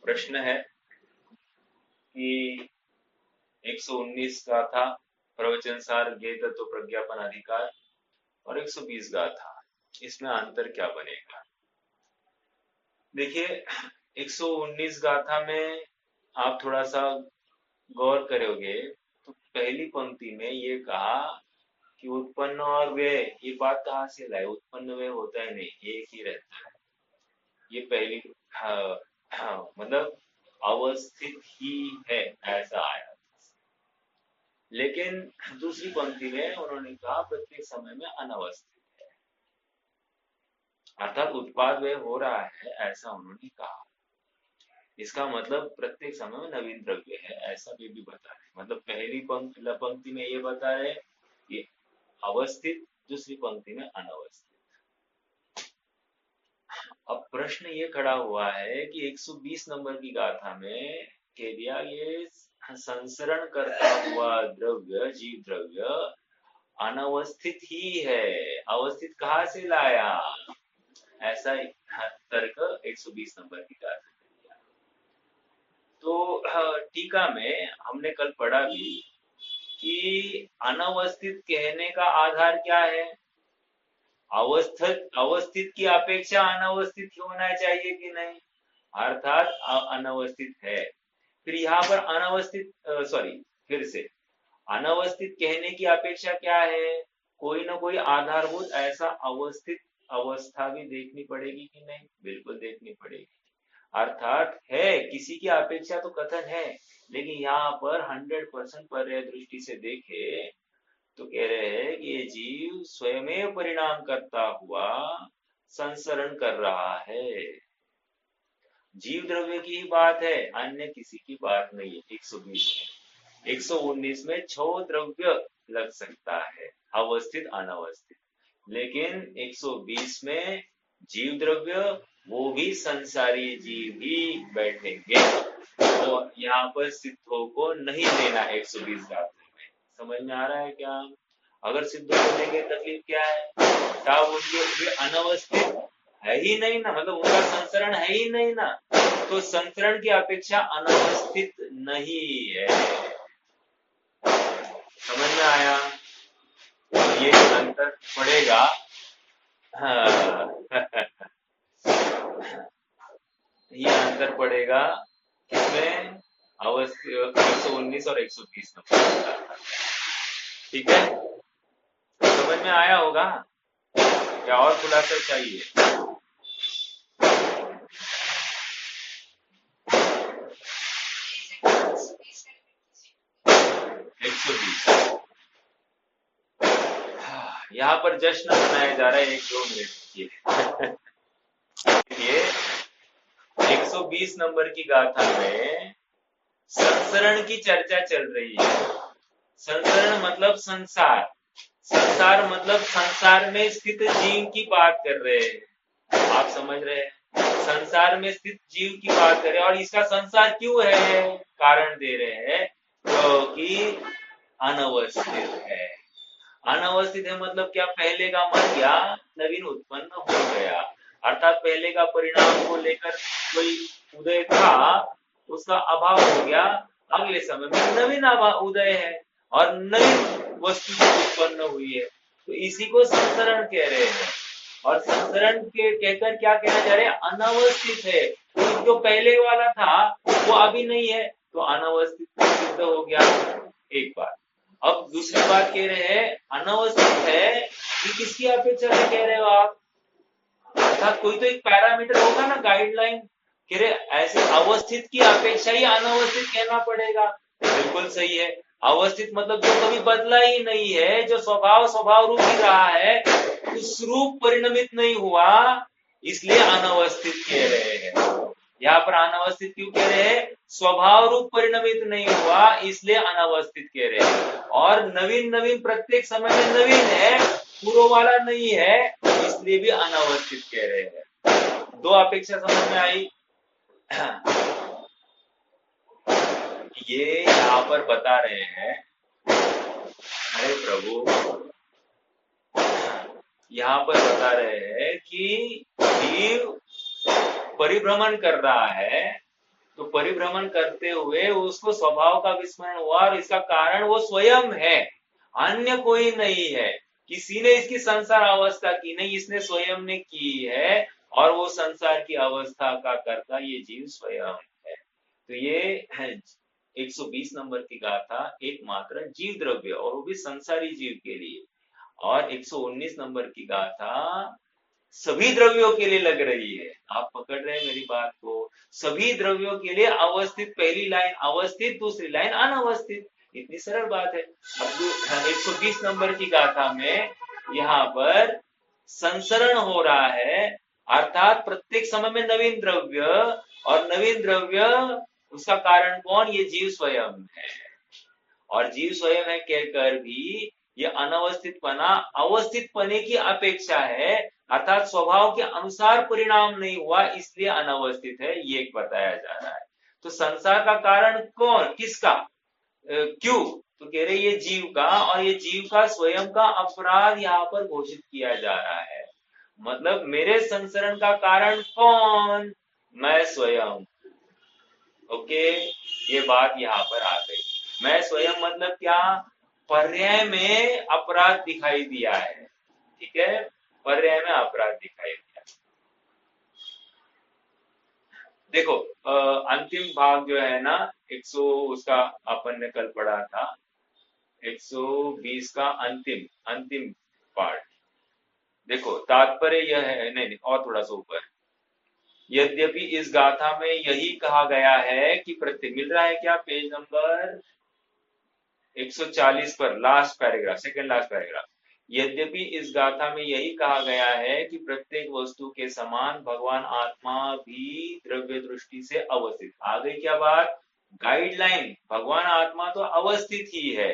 प्रश्न है कि 119 गाथा, प्रवचन सार, ज्ञेय तत्व, प्रज्ञापन अधिकार और 120 गाथा, इसमें अंतर क्या बनेगा? देखिए, 119 गाथा में आप थोड़ा सा गौर करोगे तो पहली पंक्ति में ये कहा कि उत्पन्न और व्यय, ये बात कहाँ से लाए? उत्पन्न व्यय होता है नहीं, एक ही रहता है। ये पहली मतलब अवस्थित ही है, ऐसा आया। लेकिन दूसरी पंक्ति में उन्होंने कहा प्रत्येक समय में अनवस्थित है, अर्थात उत्पाद व्यय हो रहा है, ऐसा उन्होंने कहा। इसका मतलब प्रत्येक समय में नवीन द्रव्य है, ऐसा भी बता रहे। मतलब पहली पंक्ति में ये बता रहे कि अवस्थित, दूसरी पंक्ति में अनवस्थित। अब प्रश्न ये खड़ा हुआ है कि 120 नंबर की गाथा में कह दिया ये संसरण करता हुआ द्रव्य, जीव द्रव्य अनवस्थित ही है। अवस्थित कहाँ से लाया? ऐसा तर्क 120 नंबर की गाथा में दिया। तो टीका में हमने कल पढ़ा भी कि अनवस्थित कहने का आधार क्या है? अवस्थित की अपेक्षा अनवस्थित होना चाहिए कि नहीं, अर्थात अनवस्थित है। फिर यहाँ पर अनवस्थित फिर से अनवस्थित कहने की अपेक्षा क्या है? कोई ना कोई आधारभूत ऐसा अवस्थित अवस्था भी देखनी पड़ेगी कि नहीं? बिल्कुल देखनी पड़ेगी। अर्थात है, किसी की अपेक्षा तो कथन है, लेकिन यहाँ पर 100% पर्याय दृष्टि से देखे तो कह रहे हैं कि ये जीव स्वयं परिणाम करता हुआ संसरण कर रहा है। जीव द्रव्य की ही बात है, अन्य किसी की बात नहीं है। 120 में, 119 में 6 द्रव्य लग सकता है, अवस्थित अनवस्थित, लेकिन 120 में जीव द्रव्य, वो भी संसारी जीव ही बैठेंगे। तो यहाँ पर सिद्धों को नहीं लेना 120 गाथा में। समझ में आ रहा है क्या? अगर सिद्धों को लेंगे तकलीफ क्या है? तब उनके अनवस्थित है ही नहीं ना, मतलब उनका संसरण है ही नहीं ना, तो संसरण की अपेक्षा अनवस्थित नहीं है। समझ में आया? ये अंतर पड़ेगा। हाँ ये अंतर पड़ेगा किसमें? अवस्थित 119 और 120 नंबर। ठीक है, समझ में आया होगा? क्या और खुलासा चाहिए? 120 यहाँ पर जश्न मनाया जा रहा है 1-2 मिनट के लिए। 120 नंबर की गाथा में संसरण की चर्चा चल रही है। संसरण मतलब संसार, संसार मतलब संसार में स्थित जीव की बात कर रहे हैं। आप समझ रहे हैं? संसार में स्थित जीव की बात कर रहे हैं, और इसका संसार क्यों है? कारण दे रहे हैं क्योंकि अनवस्थित है। अनवस्थित है मतलब क्या? पहले का मर गया, नवीन उत्पन्न हो गया, अर्थात पहले का परिणाम को लेकर कोई उदय था, उसका अभाव हो गया, अगले समय में नवीन उदय है और नई वस्तु उत्पन्न हुई है। तो इसी को संसरण कह रहे हैं। और संसरण के कहकर क्या कहना चाह रहे हैं? अनवस्थित है। तो जो पहले वाला था वो अभी नहीं है, तो अनवस्थित सिद्ध हो गया। एक बात। अब दूसरी बात कह रहे हैं अनवस्थित है कि किसकी अपेक्षा से कह रहे हो आप? अर्थात कोई तो एक पैरामीटर होगा ना, गाइडलाइन। कह रहे ऐसे अवस्थित की अपेक्षा ही अनवस्थित कहना पड़ेगा। बिल्कुल सही है। अवस्थित मतलब जो कभी बदला ही नहीं है, जो स्वभाव रूप ही रहा है, उस रूप परिणमित नहीं हुआ, इसलिए अनवस्थित कह रहे हैं। यहाँ पर अनवस्थित क्यों कह रहे हैं? स्वभाव रूप परिणमित नहीं हुआ, इसलिए अनवस्थित कह रहे हैं। और नवीन प्रत्येक समय में नवीन है, पूर्व वाला नहीं है, इसलिए भी अनवस्थित कह रहे हैं। दो अपेक्षा समझ में आई? ये यहाँ पर बता रहे हैं, अरे प्रभु, यहाँ पर बता रहे हैं कि जीव परिभ्रमण कर रहा है, तो परिभ्रमण करते हुए उसको स्वभाव का विस्मरण हुआ और इसका कारण वो स्वयं है, अन्य कोई नहीं है। किसी ने इसकी संसार अवस्था की नहीं, इसने स्वयं ने की है और वो संसार की अवस्था का कर्ता ये जीव स्वयं है। तो ये 120 नंबर की गाथा एकमात्र जीव द्रव्य और वो भी संसारी जीव के लिए, और 119 नंबर की गाथा सभी द्रव्यों के लिए लग रही है। आप पकड़ रहे हैं मेरी बात को? सभी द्रव्यों के लिए अवस्थित पहली लाइन अवस्थित, दूसरी लाइन अनवस्थित, इतनी सरल बात है। अब 120 नंबर की गाथा में यहाँ पर संसरण हो रहा है, अर्थात प्रत्येक समय में नवीन द्रव्य, और नवीन द्रव्य उसका कारण कौन? ये जीव स्वयं है। और जीव स्वयं है कहकर भी ये अनवस्थित पना अवस्थित पने की अपेक्षा है, अर्थात स्वभाव के अनुसार परिणाम नहीं हुआ इसलिए अनवस्थित है, ये बताया जा रहा है। तो संसार का कारण कौन, किसका, क्यों? तो कह रहे ये जीव का, और ये जीव का स्वयं का अपराध यहाँ पर घोषित किया जा रहा है। मतलब मेरे संसरण का कारण कौन? मैं स्वयं। ओके, ये बात यहाँ पर आ गई। मैं स्वयं मतलब क्या? पर्याय में अपराध दिखाई दिया है, ठीक है, पर्याय में अपराध दिखाई दिया। देखो अंतिम भाग जो है ना 100 उसका अपन ने कल पढ़ा था, 120 का अंतिम अंतिम पार्ट। देखो तात्पर्य यह है, नहीं और थोड़ा सा ऊपर, यद्यपि इस गाथा में यही कहा गया है कि प्रत्येक, मिल रहा है क्या? पेज नंबर 140 पर last paragraph, second last paragraph. यद्यपि इस गाथा में यही कहा गया है कि प्रत्येक वस्तु के समान भगवान आत्मा भी द्रव्य दृष्टि से अवस्थित। आ गई क्या बात? गाइडलाइन, भगवान आत्मा तो अवस्थित ही है,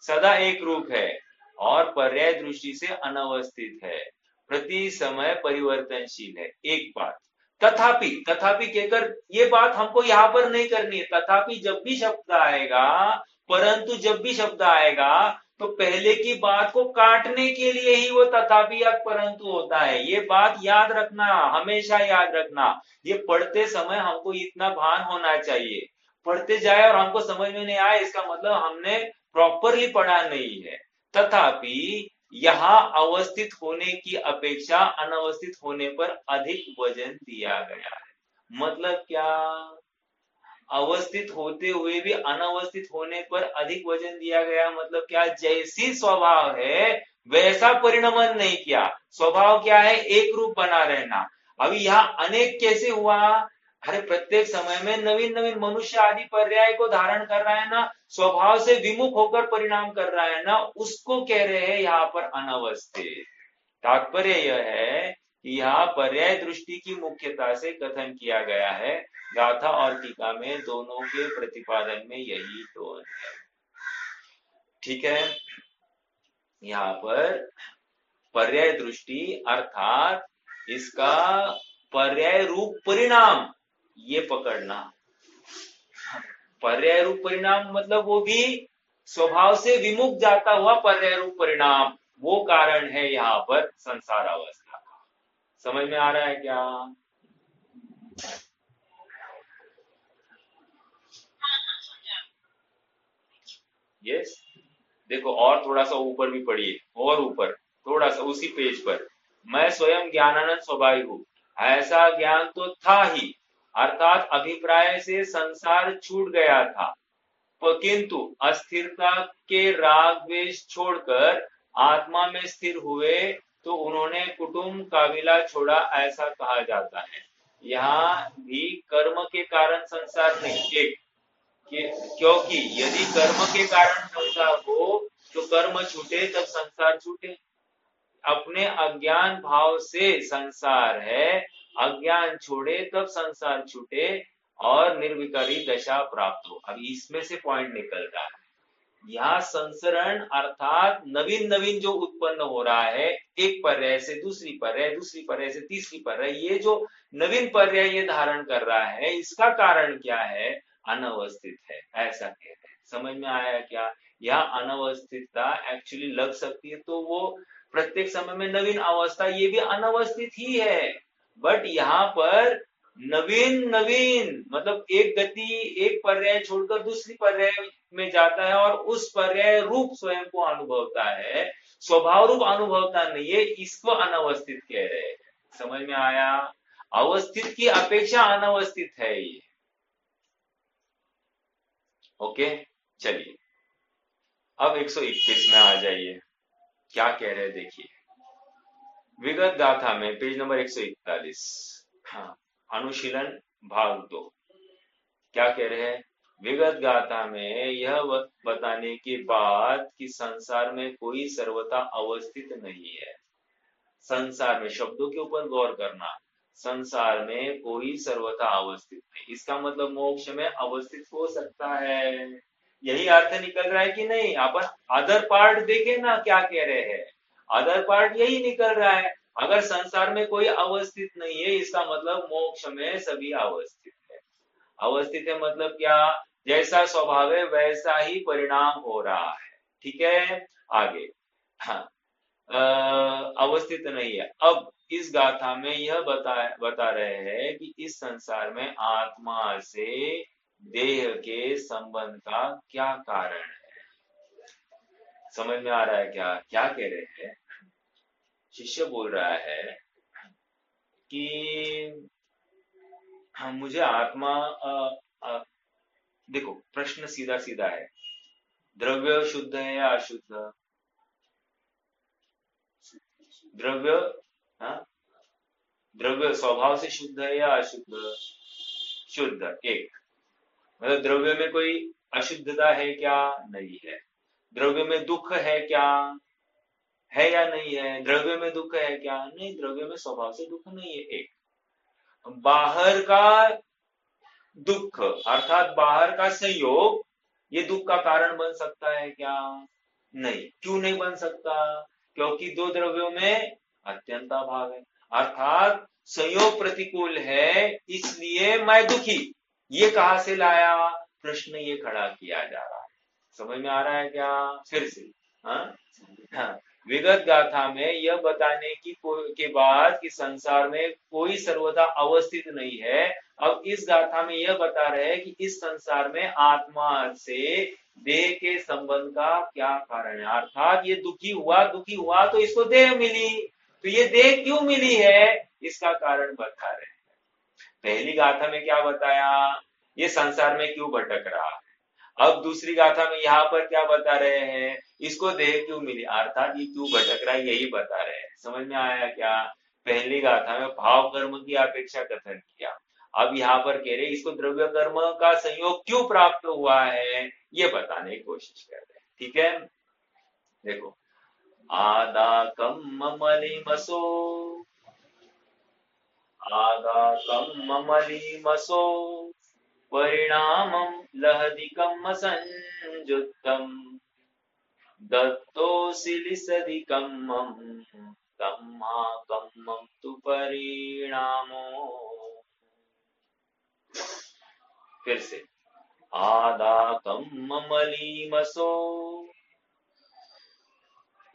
सदा एक रूप है और पर्याय दृष्टि से अनवस्थित है, प्रति समय परिवर्तनशील है। एक बात, तथापि, तथापि कहकर ये बात हमको यहाँ पर नहीं करनी है। तथापि जब भी शब्द आएगा, परंतु जब भी शब्द आएगा तो पहले की बात को काटने के लिए ही वो तथापि या परंतु होता है। ये बात याद रखना, हमेशा याद रखना। ये पढ़ते समय हमको इतना भान होना चाहिए, पढ़ते जाए और हमको समझ में नहीं आए इसका मतलब हमने प्रॉपरली पढ़ा नहीं है। तथापि यहाँ अवस्थित होने की अपेक्षा अनवस्थित होने पर अधिक वजन दिया गया है। मतलब क्या? अवस्थित होते हुए भी अनवस्थित होने पर अधिक वजन दिया गया, मतलब क्या? जैसी स्वभाव है वैसा परिणमन नहीं किया। स्वभाव क्या है? एक रूप बना रहना। अभी यहाँ अनेक कैसे हुआ? अरे प्रत्येक समय में नवीन नवीन मनुष्य आदि पर्याय को धारण कर रहा है ना, स्वभाव से विमुख होकर परिणाम कर रहा है ना, उसको कह रहे हैं यहाँ पर अनवस्थित। तात्पर्य यह है कि यहाँ पर्याय दृष्टि की मुख्यता से कथन किया गया है। गाथा और टीका में दोनों के प्रतिपादन में यही टोन है, ठीक है। यहाँ पर पर्याय दृष्टि अर्थात इसका पर्याय रूप परिणाम, ये पकड़ना। पर्याय रूप परिणाम मतलब वो भी स्वभाव से विमुख जाता हुआ पर्याय रूप परिणाम, वो कारण है यहाँ पर संसार अवस्था का। समझ में आ रहा है क्या? यस। देखो और थोड़ा सा ऊपर भी पढ़िए, और ऊपर थोड़ा सा उसी पेज पर, मैं स्वयं ज्ञानानंद स्वभावी हूँ, ऐसा ज्ञान तो था ही, अर्थात अभिप्राय से संसार छूट गया था, किंतु अस्थिरता के राग द्वेष छोड़कर आत्मा में स्थिर हुए तो उन्होंने कुटुंब काबिला छोड़ा, ऐसा कहा जाता है। यहाँ भी कर्म के कारण संसार नहीं, एक क्योंकि यदि कर्म के कारण संसार हो तो कर्म छूटे तब संसार छूटे। अपने अज्ञान भाव से संसार है, अज्ञान छोड़े तब संसार छूटे और निर्विकारी दशा प्राप्त हो। अब इसमें से पॉइंट निकल रहा है, यहाँ संसरण अर्थात नवीन नवीन जो उत्पन्न हो रहा है, एक पर्याय से दूसरी पर्याय, दूसरी पर्याय से तीसरी पर्याय, ये जो नवीन पर्याय ये धारण कर रहा है, इसका कारण क्या है? अनवस्थित है, ऐसा कहते हैं। समझ में आया क्या? यहाँ अनवस्थितता एक्चुअली लग सकती है तो वो प्रत्येक समय में नवीन अवस्था, ये भी अनवस्थित ही है, बट यहाँ पर नवीन नवीन मतलब एक गति, एक पर्याय छोड़कर दूसरी पर्याय में जाता है और उस पर्याय रूप स्वयं को अनुभवता है, स्वभाव रूप अनुभवता नहीं है, इसको अनवस्थित कह रहे हैं। समझ में आया? अवस्थित की अपेक्षा अनवस्थित है ये। ओके, चलिए अब 121 में आ जाइए, क्या कह रहे हैं देखिए। विगत गाथा में पेज नंबर 141, हाँ, अनुशीलन भाग 2, क्या कह रहे हैं? विगत गाथा में यह बताने के बाद कि संसार में कोई सर्वथा अवस्थित नहीं है। संसार में, शब्दों के ऊपर गौर करना, संसार में कोई सर्वथा अवस्थित नहीं, इसका मतलब मोक्ष में अवस्थित हो सकता है। यही अर्थ निकल रहा है कि नहीं? अपन अदर पार्ट देखे ना, क्या कह रहे हैं? अदर पार्ट यही निकल रहा है, अगर संसार में कोई अवस्थित नहीं है इसका मतलब मोक्ष में सभी अवस्थित है। अवस्थित है मतलब क्या? जैसा स्वभाव है वैसा ही परिणाम हो रहा है। ठीक है, आगे, हाँ, अवस्थित नहीं है। अब इस गाथा में यह बता रहे हैं कि इस संसार में आत्मा से देह के संबंध का क्या कारण है। समझ में आ रहा है क्या क्या कह रहे हैं? शिष्य बोल रहा है कि हाँ, मुझे आत्मा देखो, प्रश्न सीधा सीधा है, द्रव्य शुद्ध है या अशुद्ध? द्रव्य, हाँ, द्रव्य स्वभाव से शुद्ध है या अशुद्ध? शुद्ध। एक, मतलब द्रव्य में कोई अशुद्धता है क्या? नहीं है। द्रव्य में दुख है क्या? है या नहीं है? द्रव्य में दुख है क्या? नहीं, द्रव्य में स्वभाव से दुख नहीं है। एक, बाहर का दुख अर्थात बाहर का संयोग ये दुख का कारण बन सकता है क्या? नहीं। क्यों नहीं बन सकता? क्योंकि दो द्रव्यों में अत्यंत अभाव है, अर्थात संयोग प्रतिकूल है, इसलिए मैं दुखी। ये कहां से लाया? प्रश्न ये खड़ा किया जा रहा है। समझ में आ रहा है क्या? फिर से, हाँ, हाँ, विगत गाथा में यह बताने के बाद कि संसार में कोई सर्वथा अवस्थित नहीं है, अब इस गाथा में यह बता रहे हैं कि इस संसार में आत्मा से देह के संबंध का क्या कारण है, अर्थात ये दुखी हुआ तो इसको देह मिली, तो ये देह क्यों मिली है इसका कारण बता रहे हैं। पहली गाथा में क्या बताया? ये संसार में क्यों भटक रहा है। अब दूसरी गाथा में यहाँ पर क्या बता रहे हैं? इसको देह क्यों मिली, अर्थात ये क्यों भटक रहा है, यही बता रहे हैं। समझ में आया क्या? पहली गाथा में भाव कर्म की अपेक्षा कथन किया, अब यहाँ पर कह रहे इसको द्रव्य कर्म का संयोग क्यों प्राप्त हुआ है ये बताने की कोशिश कर रहे हैं। ठीक है, देखो, आदाकम ममलिमसो, आदाकम ममलिमसो परिणामं लहदिकं संयुक्तम् दत्तोऽसिलिसदिकम्मं तम्माकम्मं तु परिणामो। फिर से, आदाकम्ममलीमसो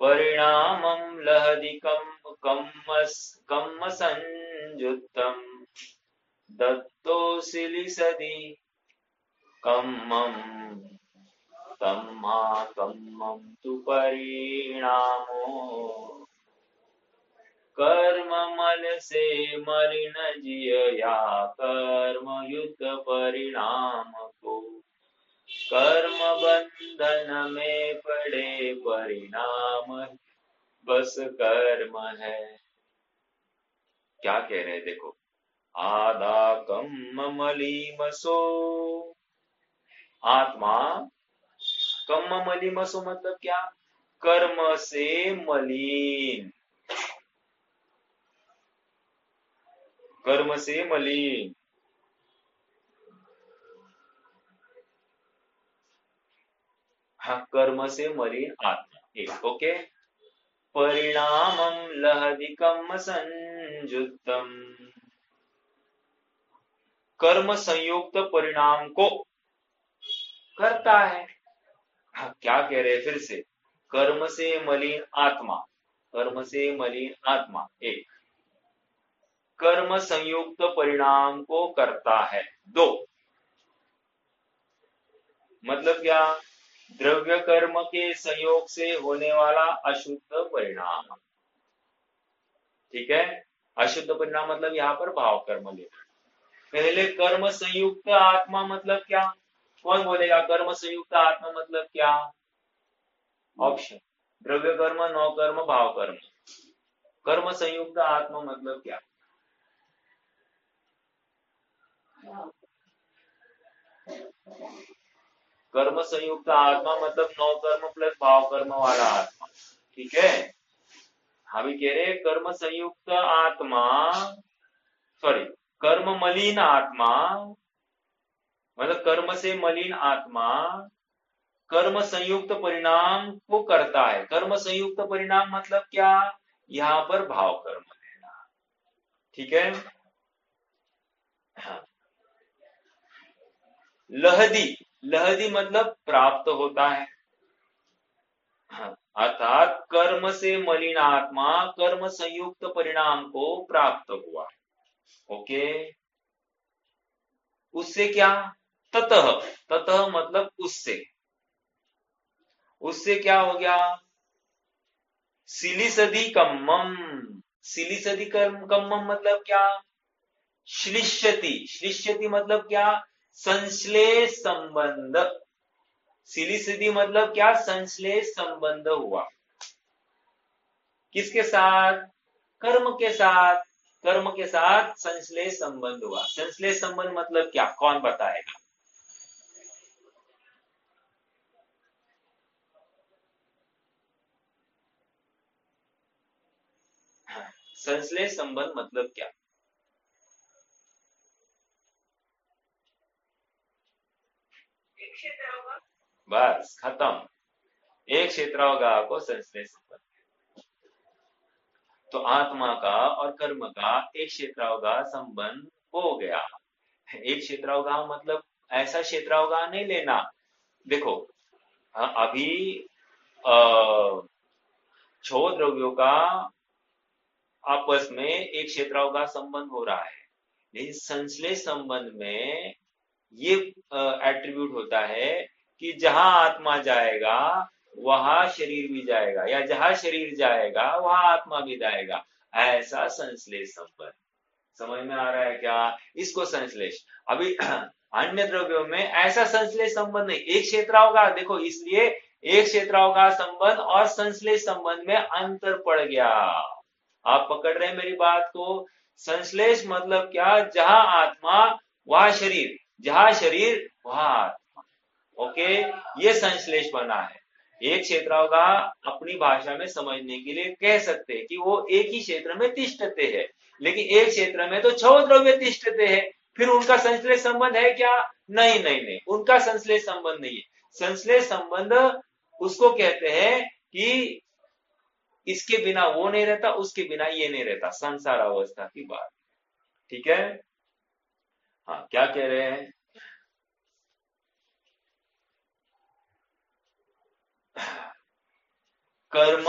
परिणामं लहदिकं कम्म संयुक्तम् दत्तोऽसिलिसदि कम्मं तम्माकम्मं तु परिणामो। कर्म मल से मलिन जिया कर्म युक्त परिणाम को, कर्म बंधन में पड़े परिणाम बस कर्म है। क्या कह रहे हैं देखो, आदाकम मलीमसो, आत्मा, कम मलीमसो मतलब क्या? कर्म से मलिन, कर्म से मलिन, हाँ, कर्म से मलिन आत्मा। एक, ओके, परिणामं लहदिकम संयुक्तम, कर्म संयुक्त परिणाम को करता है। हाँ, क्या कह रहे हैं फिर से, कर्म से मलिन आत्मा, कर्म से मलिन आत्मा। एक, कर्म संयुक्त परिणाम को करता है। दो मतलब क्या, द्रव्य कर्म के संयोग से होने वाला अशुद्ध परिणाम। ठीक है, अशुद्ध परिणाम मतलब यहाँ पर भाव कर्म लेना। पहले कर्म संयुक्त आत्मा मतलब क्या, कौन बोलेगा कर्म संयुक्त आत्मा मतलब क्या? ऑप्शन, द्रव्य कर्म, नौ कर्म, भाव कर्म। कर्म संयुक्त आत्मा मतलब क्या? कर्म संयुक्त आत्मा मतलब नौ कर्म प्लस भाव कर्म वाला आत्मा। ठीक है, हम भी कह रहे कर्म संयुक्त आत्मा, सॉरी, कर्म मलिन आत्मा मतलब कर्म से मलिन आत्मा कर्म संयुक्त परिणाम को करता है। कर्म संयुक्त परिणाम मतलब क्या, यहाँ पर भाव कर्म लेना। ठीक है, हाँ। लहदी, लहदी मतलब प्राप्त होता है। हाँ, अर्थात कर्म से मलिन आत्मा कर्म संयुक्त परिणाम को प्राप्त हुआ। ओके, उससे क्या, ततः, ततः मतलब उससे, उससे क्या हो गया, सिलिसदि कम्मम, सिलिसदि कम्मम मतलब क्या, श्लिष्यति, श्लिष्यति मतलब क्या, संश्लेष संबंध। सिलिसदि मतलब क्या, संश्लेष संबंध हुआ। किसके साथ, कर्म के साथ, कर्म के साथ संश्लेष संबंध हुआ। संश्लेष संबंध मतलब क्या, कौन बताएगा? संश्लेष संबंध मतलब क्या? बस खत्म, एक क्षेत्रावगाह को संश्लेष संबंध। तो आत्मा का और कर्म का एक क्षेत्रावगाह संबंध हो गया। एक क्षेत्रावगाह मतलब ऐसा क्षेत्रावगाह नहीं लेना। देखो, अभी छह द्रव्यों का आपस में एक क्षेत्रावगाह संबंध हो रहा है, लेकिन संश्लेष संबंध में ये एट्रीब्यूट होता है कि जहां आत्मा जाएगा वहां शरीर भी जाएगा, या जहां शरीर जाएगा वहां आत्मा भी जाएगा। ऐसा संश्लेष संबंध, समझ में आ रहा है क्या? इसको संश्लेष। अभी अन्य द्रव्यों में ऐसा संश्लेष संबंध नहीं, एक क्षेत्रावगाह। देखो, इसलिए एक क्षेत्रावगाह संबंध और संश्लेष संबंध में अंतर पड़ गया। आप पकड़ रहे हैं मेरी बात को? संश्लेष मतलब क्या, जहां आत्मा वहां शरीर, जहां शरीर वहां आत्मा। ओके, ये संश्लेष बना है। एक क्षेत्रावगाह अपनी भाषा में समझने के लिए कह सकते हैं कि वो एक ही क्षेत्र में तिष्ठते हैं, लेकिन एक क्षेत्र में तो छह द्रव्य तिष्ठते हैं, फिर उनका संश्लेष संबंध है क्या? नहीं नहीं नहीं, उनका संश्लेष संबंध नहीं है। संश्लेष संबंध उसको कहते हैं कि इसके बिना वो नहीं रहता, उसके बिना ये नहीं रहता, संसार अवस्था की बात। ठीक है, हाँ, क्या कह रहे हैं? कर्म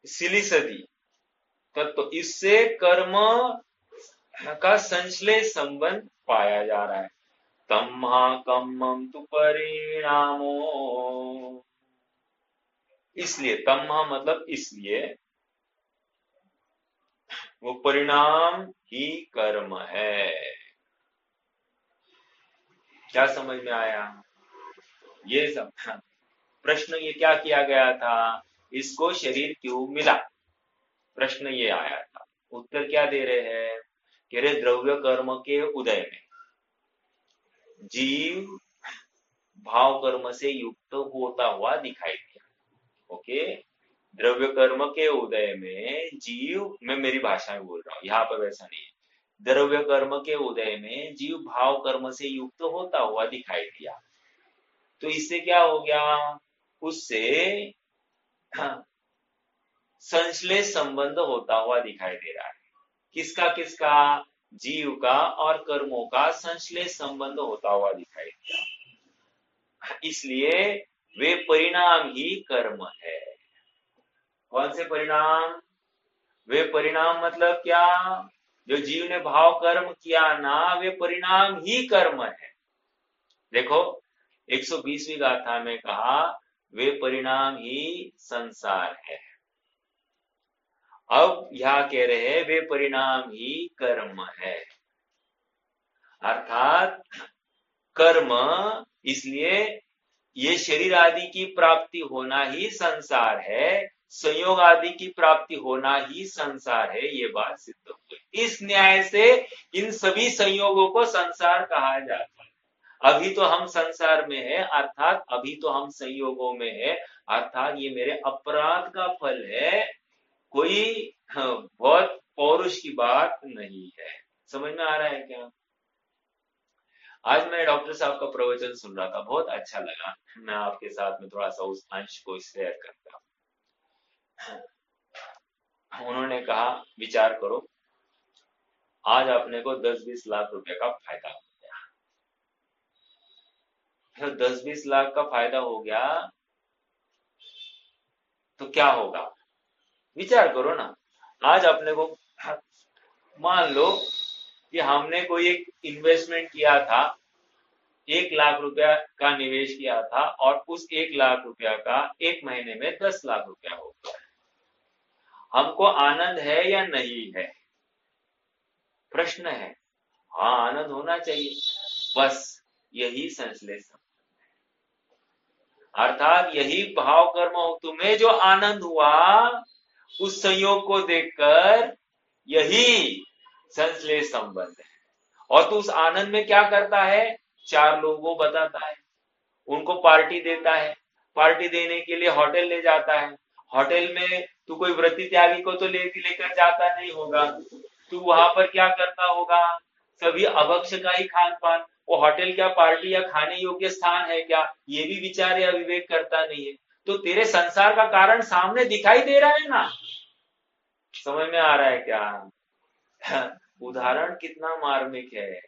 सिलिसदी, तो इससे कर्म का संश्लेष संबंध पाया जा रहा है। तम्हा कम्मम तु परिणामो, इसलिए तम्हा मतलब इसलिए, वो परिणाम ही कर्म है। क्या समझ में आया? ये सब प्रश्न ये क्या किया गया था, इसको शरीर क्यों मिला, प्रश्न ये आया था। उत्तर क्या दे रहे हैं, कह रहे द्रव्य कर्म के उदय में जीव भाव कर्म से युक्त होता हुआ दिखाई दिया। ओके, द्रव्य कर्म के उदय में जीव, मैं मेरी भाषा में बोल रहा हूँ, यहाँ पर वैसा नहीं है। द्रव्य कर्म के उदय में जीव भाव कर्म से युक्त होता हुआ दिखाई दिया। तो इससे क्या हो गया, उससे संश्लेष संबंध होता हुआ दिखाई दे रहा है। किसका किसका, जीव का और कर्मों का संश्लेष संबंध होता हुआ दिखाई दिया, इसलिए वे परिणाम ही कर्म है। कौन से परिणाम? वे परिणाम मतलब क्या, जो जीव ने भाव कर्म किया ना, वे परिणाम ही कर्म है। देखो 120वीं गाथा में कहा वे परिणाम ही संसार है। अब यहां कह रहे हैं वे परिणाम ही कर्म है, अर्थात कर्म, इसलिए ये शरीर आदि की प्राप्ति होना ही संसार है, संयोग आदि की प्राप्ति होना ही संसार है, ये बात सिद्ध हो गई। इस न्याय से इन सभी संयोगों को संसार कहा जाता है। अभी तो हम संसार में है, अर्थात अभी तो हम संयोगों में है, अर्थात ये मेरे अपराध का फल है, कोई बहुत पौरुष की बात नहीं है। समझ में आ रहा है क्या? आज मैं डॉक्टर साहब का प्रवचन सुन रहा था, बहुत अच्छा लगा। मैं आपके साथ में थोड़ा सा उस अंश को शेयर करता हूं। उन्होंने कहा विचार करो, आज अपने को 10-20 लाख रुपए का फायदा हो गया। तो 10-20 लाख का फायदा हो गया तो क्या होगा, विचार करो ना। आज अपने को मान लो कि हमने कोई एक इन्वेस्टमेंट किया था, 1 लाख रुपया का निवेश किया था, और उस 1 लाख रुपया का 1 महीने में 10 लाख रुपया हो गया। हमको आनंद है या नहीं है? प्रश्न है। हाँ, आनंद होना चाहिए, बस यही संश्लेषण, अर्थात यही भाव कर्म हो। तुम्हें जो आनंद हुआ उस संयोग को देखकर, यही संश्लेष संबंध है। और तू उस आनंद में क्या करता है, 4 लोगों को बताता है, उनको पार्टी देता है, पार्टी देने के लिए होटल ले जाता है। होटल में तू कोई व्रती त्यागी को तो लेकर जाता नहीं होगा, तू वहां पर क्या करता होगा, सभी अभक्ष का ही खान पान। वो होटल क्या पार्टी या खाने योग्य स्थान है क्या, ये भी विचार या विवेक करता नहीं है। तो तेरे संसार का कारण सामने दिखाई दे रहा है ना, समझ में आ रहा है क्या? उदाहरण कितना मार्मिक है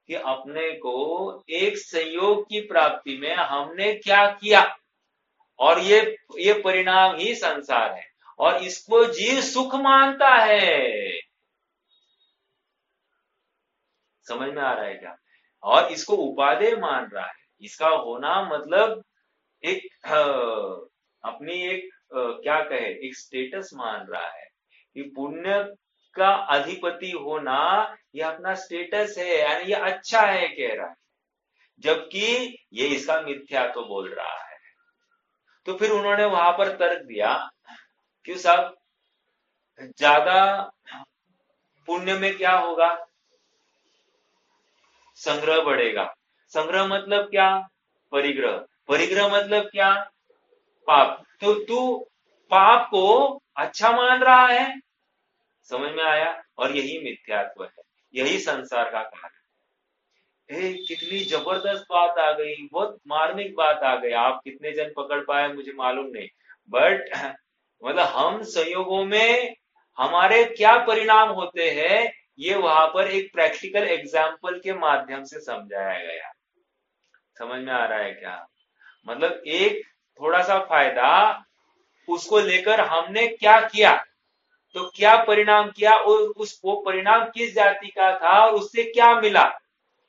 कि अपने को एक संयोग की प्राप्ति में हमने क्या किया, और ये परिणाम ही संसार है, और इसको जीव सुख मानता है। समझ में आ रहा है क्या? और इसको उपादेय मान रहा है। इसका होना मतलब एक अपनी एक क्या कहे, एक स्टेटस मान रहा है कि पुण्य का अधिपति होना ये अपना स्टेटस है, यानी ये अच्छा है कह रहा है, जबकि ये इसका मिथ्या तो बोल रहा है। तो फिर उन्होंने वहां पर तर्क दिया कि साहब ज्यादा पुण्य में क्या होगा, संग्रह बढ़ेगा। संग्रह मतलब क्या, परिग्रह। परिग्रह मतलब क्या, पाप। तो तू पाप को अच्छा मान रहा है, समझ में आया? और यही मिथ्यात्व है, यही संसार का कारण है। कितनी जबरदस्त बात आ गई, बहुत मार्मिक बात आ गई। आप कितने जन पकड़ पाए मुझे मालूम नहीं, बट मतलब हम संयोगों में हमारे क्या परिणाम होते हैं, ये वहां पर एक प्रैक्टिकल एग्जाम्पल के माध्यम से समझाया गया। समझ में आ रहा है क्या? मतलब एक थोड़ा सा फायदा, उसको लेकर हमने क्या किया, तो क्या परिणाम किया, और वो परिणाम किस जाति का था, और उससे क्या मिला,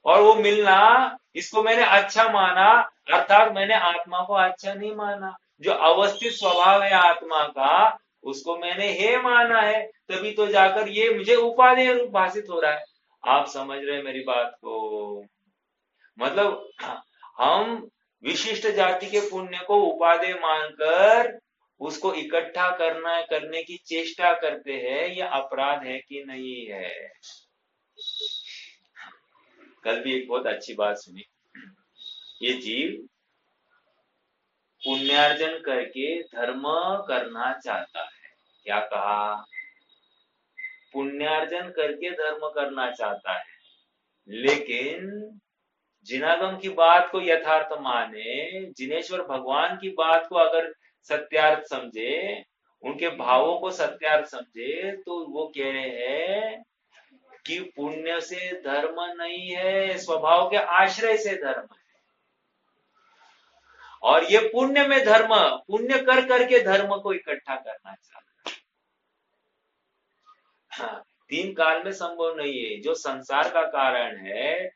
और वो मिलना, इसको मैंने अच्छा माना, अर्थात मैंने आत्मा को अच्छा नहीं माना। जो अवस्थित स्वभाव है आत्मा का, उसको मैंने हे माना है, तभी तो जाकर ये मुझे उपादेय रूप भाषित हो रहा है। आप समझ रहे हैं मेरी बात को? मतलब हम विशिष्ट जाति के पुण्य को उपादेय मानकर उसको इकट्ठा करने की चेष्टा करते हैं, यह अपराध है कि नहीं है? कल भी एक बहुत अच्छी बात सुनी। ये जीव पुण्यार्जन करके धर्म करना चाहता है। क्या कहा? पुण्यार्जन करके धर्म करना चाहता है, लेकिन जिनागम की बात को यथार्थ माने, जिनेश्वर भगवान की बात को अगर सत्यार्थ समझे, उनके भावों को सत्यार्थ समझे, तो वो कह रहे हैं कि पुण्य से धर्म नहीं है, स्वभाव के आश्रय से धर्म है। और ये पुण्य में धर्म, पुण्य कर करके धर्म को इकट्ठा करना चाहता है। हाँ, तीन काल में संभव नहीं है। जो संसार का कारण है,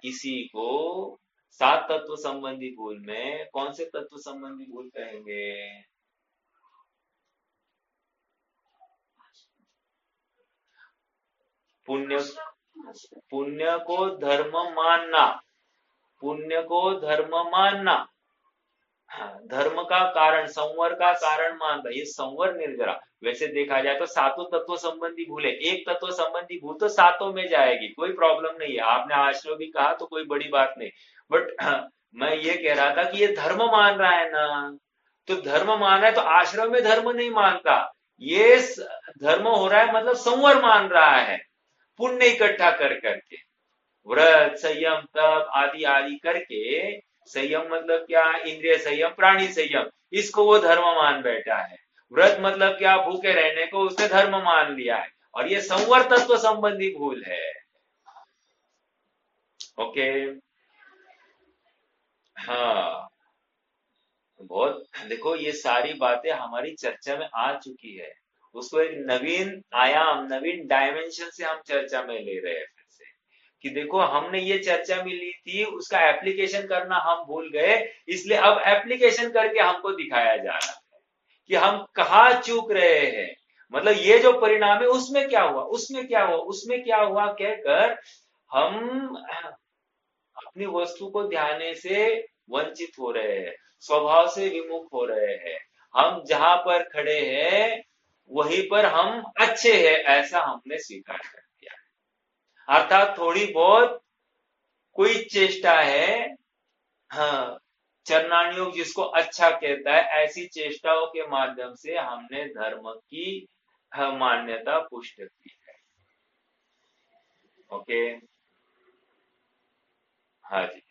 इसी को सात तत्व संबंधी भूल में कौन से तत्व संबंधी भूल कहेंगे? पुण्य, पुण्य को धर्म मानना, पुण्य को धर्म मानना, हाँ, धर्म का कारण, संवर का कारण मानना, ये संवर निर्जरा। वैसे देखा जाए तो सातों तत्व संबंधी भूल है, एक तत्व संबंधी भूल तो सातों में जाएगी, कोई प्रॉब्लम नहीं है। आपने आश्रम भी कहा तो कोई बड़ी बात नहीं, बट मैं ये कह रहा था कि ये धर्म मान रहा है ना, तो धर्म मान रहा है तो आश्रम में धर्म नहीं मानता, ये धर्म हो रहा है मतलब संवर मान रहा है, पुण्य इकट्ठा कर करके, व्रत संयम तप आदि आदि करके। संयम मतलब क्या? इंद्रिय संयम प्राणी संयम, इसको वो धर्म मान बैठा है। व्रत मतलब क्या? भूखे रहने को उसने धर्म मान लिया है, और ये संवर तत्व संबंधी भूल है। ओके, हाँ, बहुत देखो, ये सारी बातें हमारी चर्चा में आ चुकी है, उसको एक नवीन आयाम, नवीन डायमेंशन से हम चर्चा में ले रहे हैं फिर से, कि देखो हमने ये चर्चा में ली थी, उसका एप्लीकेशन करना हम भूल गए, इसलिए अब एप्लीकेशन करके हमको दिखाया जा रहा है कि हम कहाँ चूक रहे हैं। मतलब ये जो परिणाम है उसमें क्या हुआ, उसमें क्या हुआ, उसमें क्या हुआ कहकर हम अपनी वस्तु को ध्यान से वंचित हो रहे हैं, स्वभाव से विमुख हो रहे हैं। हम जहां पर खड़े हैं वहीं पर हम अच्छे हैं, ऐसा हमने स्वीकार कर दिया। अर्थात थोड़ी बहुत कोई चेष्टा है, हाँ, चरणानुयोग जिसको अच्छा कहता है, ऐसी चेष्टाओं के माध्यम से हमने धर्म की मान्यता पुष्ट की है। ओके, हाँ जी,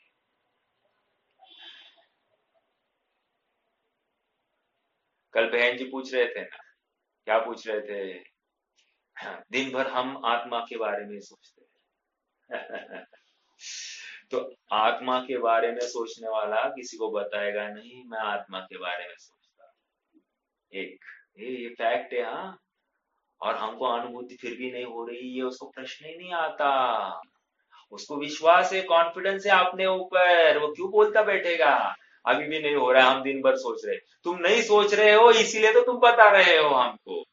कल बहन जी पूछ रहे थे ना, क्या पूछ रहे थे? हाँ, दिन भर हम आत्मा के बारे में सोचते हैं। तो आत्मा के बारे में सोचने वाला किसी को बताएगा नहीं मैं आत्मा के बारे में सोचता हूं। एक ये फैक्ट है, हाँ। और हमको अनुभूति फिर भी नहीं हो रही, ये उसको प्रश्न ही नहीं आता। उसको विश्वास है, कॉन्फिडेंस है अपने ऊपर, वो क्यों बोलता बैठेगा अभी भी नहीं हो रहा है, हम दिन भर सोच रहे। तुम नहीं सोच रहे हो इसीलिए तो तुम बता रहे हो हमको।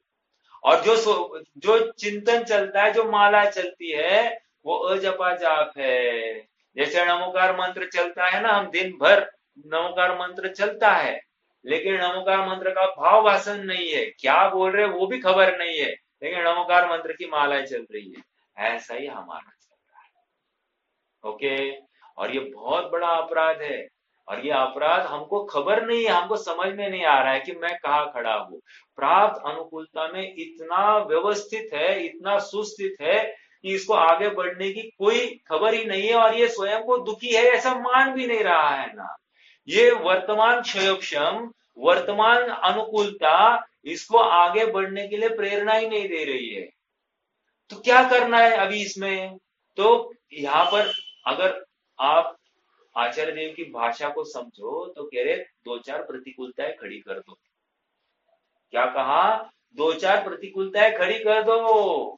और जो चिंतन चलता है, जो माला चलती है, वो अजपा जाप है। जैसे नमोकार मंत्र चलता है ना, हम दिन भर नमोकार मंत्र चलता है, लेकिन नमोकार मंत्र का भाव भाषण नहीं है, क्या बोल रहे वो भी खबर नहीं है, लेकिन नमोकार मंत्र की माला चल रही है। ऐसा ही हमारा चल रहा है। ओके, और ये बहुत बड़ा अपराध है, और ये अपराध हमको खबर नहीं है, हमको समझ में नहीं आ रहा है कि मैं कहाँ खड़ा हूँ। प्राप्त अनुकूलता में इतना व्यवस्थित है, इतना सुस्थित है कि इसको आगे बढ़ने की कोई खबर ही नहीं है, और ये स्वयं को दुखी है ऐसा मान भी नहीं रहा है ना। ये वर्तमान क्षयोक्षम, वर्तमान अनुकूलता इसको आगे बढ़ने के लिए प्रेरणा ही नहीं दे रही है। तो क्या करना है अभी इसमें? तो यहाँ पर अगर आप आचार्य देव की भाषा को समझो तो कह रहे दो चार प्रतिकूलताएं खड़ी कर दो। क्या कहा? दो चार प्रतिकूलताएं खड़ी कर दो।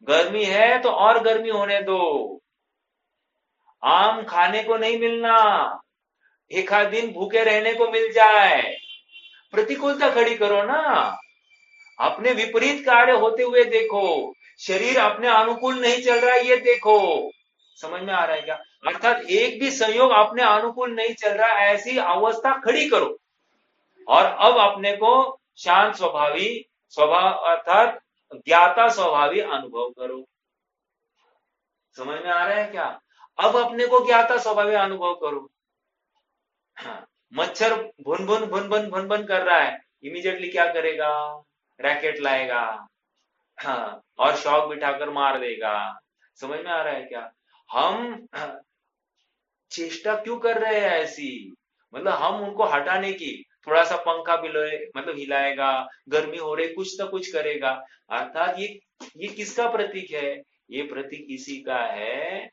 गर्मी है तो और गर्मी होने दो, आम खाने को नहीं मिलना, एक आध दिन भूखे रहने को मिल जाए, प्रतिकूलता खड़ी करो ना। अपने विपरीत कार्य होते हुए देखो, शरीर अपने अनुकूल नहीं चल रहा है ये देखो। समझ में आ रहा है क्या? अर्थात एक भी संयोग अपने अनुकूल नहीं चल रहा, ऐसी अवस्था खड़ी करो, और अब अपने को शांत स्वभावी, स्वभाव अर्थात ज्ञाता स्वभावी अनुभव करो। समझ में आ रहा है क्या? अब अपने को ज्ञाता स्वभावी अनुभव करो। हाँ, मच्छर भुन भुन कर रहा है, इमीडिएटली क्या करेगा? रैकेट लाएगा, हाँ, और शॉक बिठाकर मार देगा। समझ में आ रहा है क्या? हम चेष्टा क्यों कर रहे हैं ऐसी? मतलब हम उनको हटाने की, थोड़ा सा पंखा भी मतलब हिलाएगा, गर्मी हो रही कुछ तो कुछ करेगा। अर्थात ये किसका प्रतीक है? ये प्रतीक इसी का है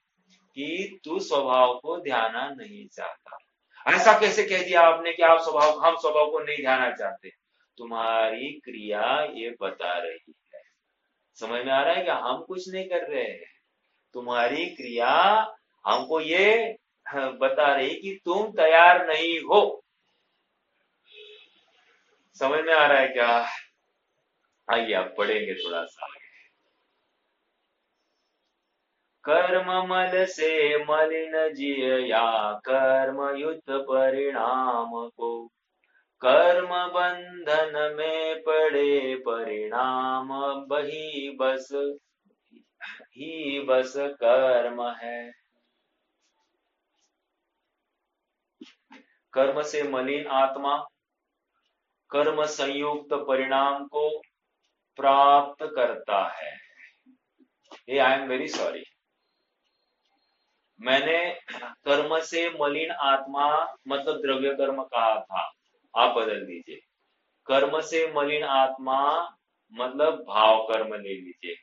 कि तू स्वभाव को ध्याना नहीं चाहता। ऐसा कैसे कह दिया आपने कि आप स्वभाव, हम स्वभाव को नहीं ध्याना चाहते? तुम्हारी क्रिया ये बता रही है। समझ में आ रहा है क्या? हम कुछ नहीं कर रहे हैं, तुम्हारी क्रिया हमको ये बता रही कि तुम तैयार नहीं हो। समझ में आ रहा है क्या? आइए आप पढ़ेंगे थोड़ा सा। कर्म मल से मलिन जिया कर्म युद्ध परिणाम को, कर्म बंधन में पड़े परिणाम ही बस कर्म है। कर्म से मलिन आत्मा कर्म संयुक्त परिणाम को प्राप्त करता है। ये आई एम वेरी सॉरी, मैंने कर्म से मलिन आत्मा मतलब द्रव्य कर्म कहा था, आप बदल दीजिए। कर्म से मलिन आत्मा मतलब भाव कर्म ले लीजिए,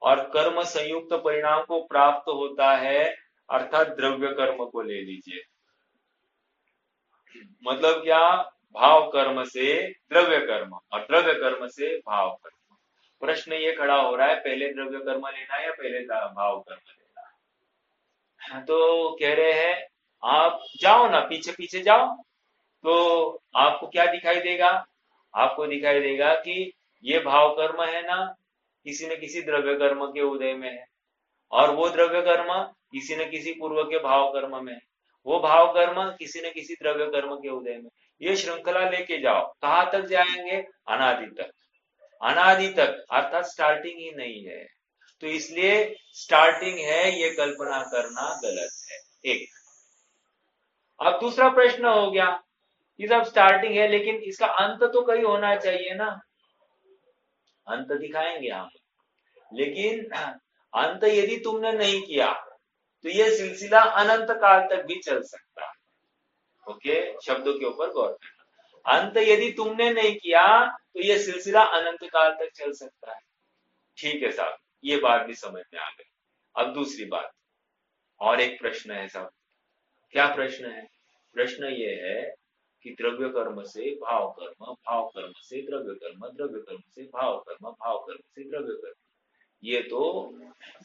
और कर्म संयुक्त परिणाम को प्राप्त होता है अर्थात द्रव्य कर्म को ले लीजिए। मतलब क्या? भाव कर्म से द्रव्य कर्म और द्रव्य कर्म से भाव कर्म। प्रश्न ये खड़ा हो रहा है, पहले द्रव्य कर्म लेना है या पहले भाव कर्म लेना? तो कह रहे हैं आप जाओ ना, पीछे पीछे जाओ, तो आपको क्या दिखाई देगा? आपको दिखाई देगा कि ये भाव कर्म है ना, किसी न किसी द्रव्य कर्म के उदय में है, और वो द्रव्य कर्म किसी न किसी पूर्व के भाव कर्म में, वो भाव कर्म किसी न किसी द्रव्य कर्म के उदय में। ये श्रृंखला लेके जाओ, कहां तक जाएंगे? अनादि तक। अनादि तक अर्थात स्टार्टिंग ही नहीं है, तो इसलिए स्टार्टिंग है ये कल्पना करना गलत है। एक। अब दूसरा प्रश्न हो गया, ये सब स्टार्टिंग है लेकिन इसका अंत तो कहीं होना चाहिए ना। अंत दिखाएंगे हम, लेकिन अंत यदि तुमने नहीं किया तो ये सिलसिला अनंत काल तक भी चल सकता है। ओके, शब्दों के ऊपर गौर करना। अंत यदि तुमने नहीं किया तो ये सिलसिला अनंत काल तक चल सकता है। ठीक है साहब, ये बात भी समझ में आ गई। अब दूसरी बात, और एक प्रश्न है साहब। क्या प्रश्न है? प्रश्न ये है कि द्रव्य कर्म से भाव कर्म, भाव कर्म से द्रव्य कर्म, द्रव्य कर्म से भाव कर्म, भाव कर्म से द्रव्य कर्म, ये तो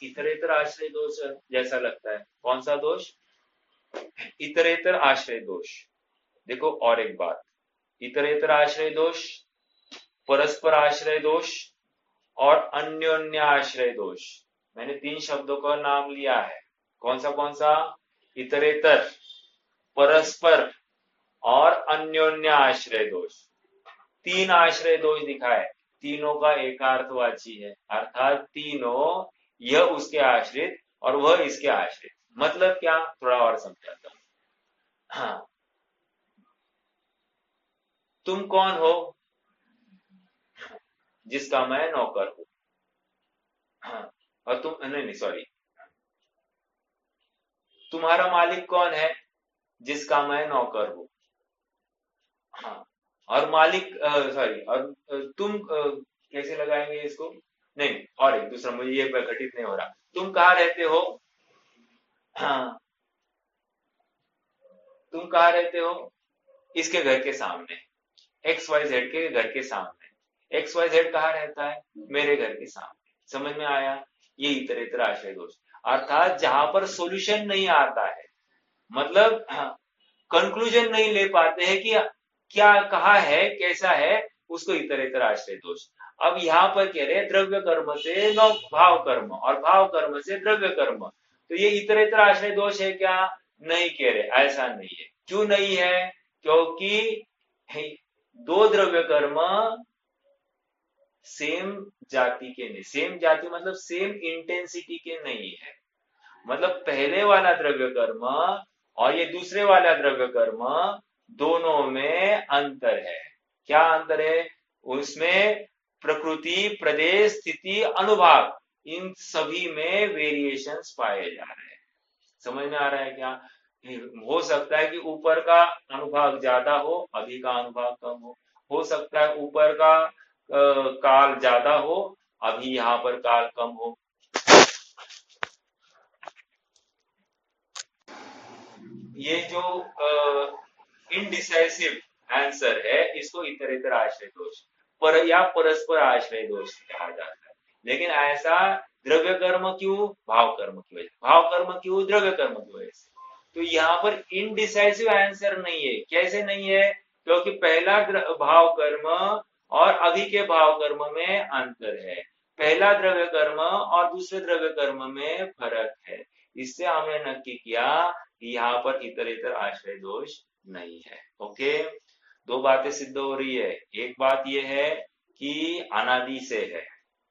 इतरेतर आश्रय दोष जैसा लगता है। कौन सा दोष? इतरेतर आश्रय दोष। देखो और एक बात, इतरेतर आश्रय दोष, परस्पर आश्रय दोष और अन्योन्य आश्रय दोष, मैंने तीन शब्दों का नाम लिया है। कौन सा? इतरेतर, परस्पर और अन्योन्य आश्रय दोष। तीन आश्रय दोष दिखाए, तीनों का एकार्थवाची है, अर्थात तीनों यह उसके आश्रित और वह इसके आश्रित। मतलब क्या? थोड़ा और समझाता हूं। हाँ, तुम कौन हो? जिसका मैं नौकर हूं। हाँ, और तुम नहीं सॉरी, तुम्हारा मालिक कौन है? जिसका मैं नौकर हूं। हाँ, और मालिक सॉरी, और तुम कैसे लगाएंगे इसको? नहीं, और एक दूसरा, मुझे ये घटित नहीं हो रहा। तुम कहाँ रहते हो? हाँ, तुम कहाँ रहते हो? इसके घर के सामने, एक्स वाई जेड के घर के सामने। एक्स वाई जेड कहाँ रहता है? मेरे घर के सामने। समझ में आया? ये इतरेतर आश्रय दोष, अर्थात जहां पर सॉल्यूशन नहीं आता है, मतलब कंक्लूजन नहीं ले पाते हैं कि क्या कहा है, कैसा है, उसको इतरेतर आश्रय दोष। अब यहाँ पर कह रहे हैं द्रव्य कर्म से भाव कर्म और भाव कर्म से द्रव्य कर्म, तो ये इतरेतर आश्रय दोष है क्या? नहीं कह रहे, ऐसा नहीं है। क्यों नहीं है? क्योंकि दो द्रव्य कर्म सेम जाति के नहीं, सेम जाति मतलब सेम इंटेंसिटी के नहीं है। मतलब पहले वाला द्रव्य कर्म और ये दूसरे वाला द्रव्य कर्म, दोनों में अंतर है। क्या अंतर है? उसमें प्रकृति, प्रदेश, स्थिति, अनुभाग, इन सभी में वेरिएशंस पाए जा रहे हैं। समझ में आ रहा है क्या? हो सकता है कि ऊपर का अनुभाग ज्यादा हो, अभी का अनुभाग कम हो सकता है ऊपर का काल ज्यादा हो, अभी यहाँ पर काल कम हो। ये जो इनडिसाइसिव आंसर है, इसको इतरेतर आश्रय दोष पर या परस्पर आश्रय दोष कहा जाता है। लेकिन ऐसा द्रव्य कर्म क्यों, भाव कर्म की वजह से, भाव कर्म क्यों, द्रव्य कर्म की वजह से। तो यहाँ पर इनडिसाइसिव आंसर नहीं है। कैसे नहीं है? क्योंकि पहला भाव कर्म और अभी के भाव कर्म में अंतर है, पहला द्रव्य कर्म और दूसरे द्रव्य कर्म में फर्क है। इससे हमने नक्की किया कि यहाँ पर इतरेतर आश्रय दोष नहीं है। ओके, दो बातें सिद्ध हो रही है। एक बात यह है कि अनादि से है,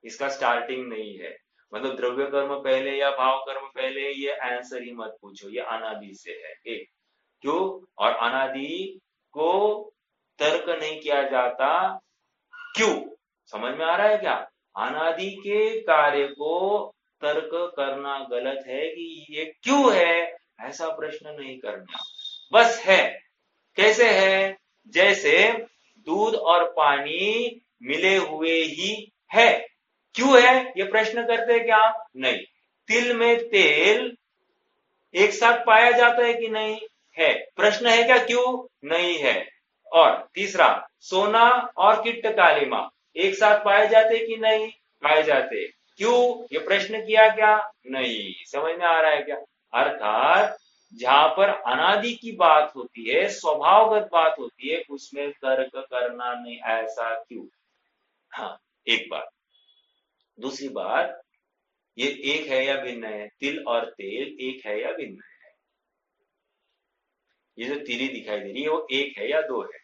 इसका स्टार्टिंग नहीं है, मतलब द्रव्य कर्म पहले या भाव कर्म पहले, ये आंसर ही मत पूछो, ये अनादि से है। एक क्यों, और अनादि को तर्क नहीं किया जाता, क्यों, समझ में आ रहा है क्या? अनादि के कार्य को तर्क करना गलत है कि ये क्यों है, ऐसा प्रश्न नहीं करना, बस है। कैसे है? जैसे दूध और पानी मिले हुए ही है, क्यों है ये प्रश्न करते क्या? नहीं। तिल में तेल एक साथ पाया जाता है कि नहीं? है। प्रश्न है क्या क्यों? नहीं है। और तीसरा, सोना और किट्ट कालीमा एक साथ पाए जाते कि नहीं? पाए जाते। क्यों ये प्रश्न किया क्या? नहीं। समझ में आ रहा है क्या? अर्थात जहां पर अनादि की बात होती है, स्वभावगत बात होती है, उसमें तर्क करना नहीं। ऐसा क्यों? हाँ, एक बात। दूसरी बात, ये एक है या भिन्न है? तिल और तेल एक है या भिन्न है? ये जो तिली दिखाई दे रही है वो एक है या दो है?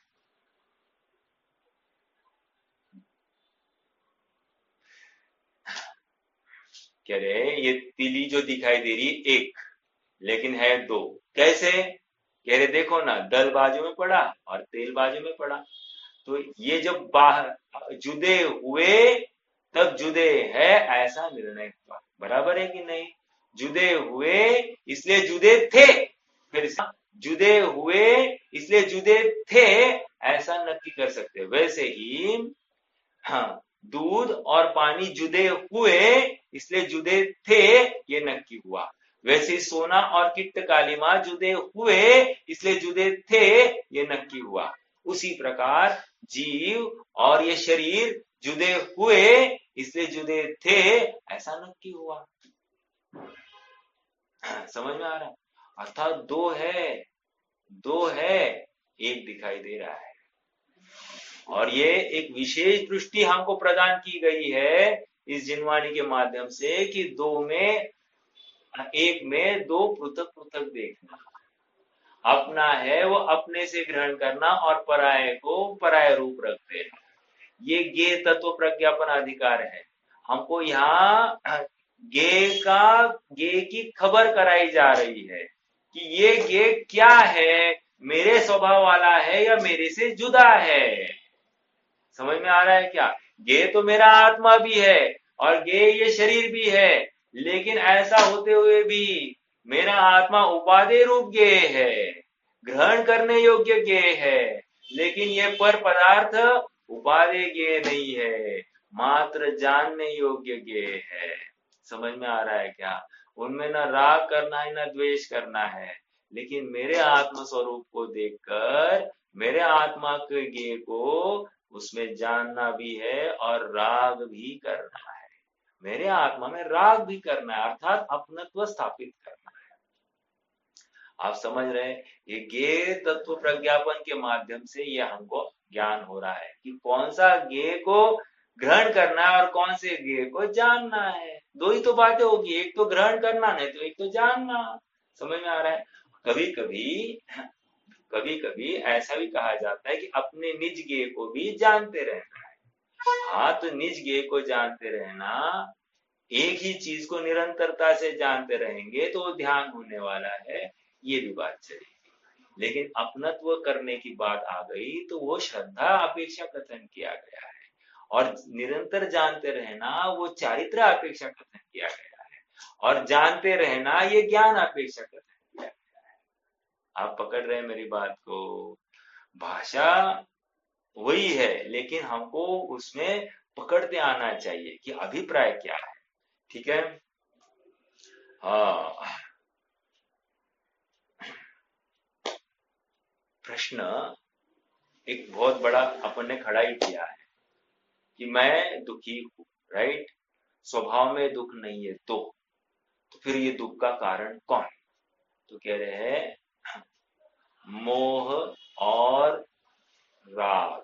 कह रहे ये तिली जो दिखाई दे रही है एक, लेकिन है दो। कैसे? कह रहे देखो ना, दल बाजू में पड़ा और तेल बाजू में पड़ा, तो ये जब बाहर जुदे हुए तब जुदे है, ऐसा निर्णय हुआ। बराबर है कि नहीं? जुदे हुए इसलिए जुदे थे, फिर जुदे हुए इसलिए जुदे थे, ऐसा नक्की कर सकते। वैसे ही हाँ, दूध और पानी जुदे हुए इसलिए जुदे थे, ये नक्की हुआ। वैसे ही सोना और किट्ट कालीमा जुदे हुए इसलिए जुदे थे, ये नक्की हुआ। उसी प्रकार जीव और ये शरीर जुदे हुए इसलिए जुदे थे, ऐसा नक्की हुआ। समझ में आ रहा है? अर्थात दो है, दो है, एक दिखाई दे रहा है। और ये एक विशेष दृष्टि हमको प्रदान की गई है इस जिनवाणी के माध्यम से कि दो में, एक में दो पृथक पृथक देखना। अपना है वो अपने से ग्रहण करना और पराये को पराय रूप रख देना, ये गे तत्व प्रज्ञापन अधिकार है। हमको यहाँ गे की खबर कराई जा रही है कि ये गे क्या है, मेरे स्वभाव वाला है या मेरे से जुदा है। समझ में आ रहा है क्या? गे तो मेरा आत्मा भी है और गे ये शरीर भी है, लेकिन ऐसा होते हुए भी मेरा आत्मा उपादेय रूप गे है, ग्रहण करने योग्य गे है, लेकिन ये पर पदार्थ उपादेय गे नहीं है, मात्र जानने योग्य गे है। समझ में आ रहा है क्या? उनमें न राग करना है न द्वेष करना है, लेकिन मेरे आत्म स्वरूप को देखकर मेरे आत्मा के गे को उसमें जानना भी है और राग भी करना है। मेरे आत्मा में राग भी करना है, अर्थात अपनत्व स्थापित करना है। आप समझ रहे हैं? ये गे तत्व प्रज्ञापन के माध्यम से ये हमको ज्ञान हो रहा है कि कौन सा गे को ग्रहण करना है और कौन से गे को जानना है। दो ही तो बातें होगी, एक तो ग्रहण करना, नहीं तो एक तो जानना। समझ में आ रहा है? कभी कभी कभी कभी ऐसा भी कहा जाता है कि अपने निज गे को भी जानते रहना है। हाँ, तो निज गे को जानते रहना, एक ही चीज को निरंतरता से जानते रहेंगे तो ध्यान होने वाला है, ये भी बात चलेगी। लेकिन अपनत्व करने की बात आ गई तो वो श्रद्धा अपेक्षा कथन किया गया है, और निरंतर जानते रहना वो चारित्र अपेक्षा कथन किया गया है, और जानते रहना ये ज्ञान अपेक्षा कथन किया गया है। आप पकड़ रहे हैं मेरी बात को? भाषा वही है, लेकिन हमको उसमें पकड़ते आना चाहिए कि अभिप्राय क्या है। ठीक है? हाँ, प्रश्न एक बहुत बड़ा अपन ने खड़ा ही किया है कि मैं दुखी हूं, राइट? स्वभाव में दुख नहीं है तो फिर ये दुख का कारण कौन? तो कह रहे हैं मोह और राग।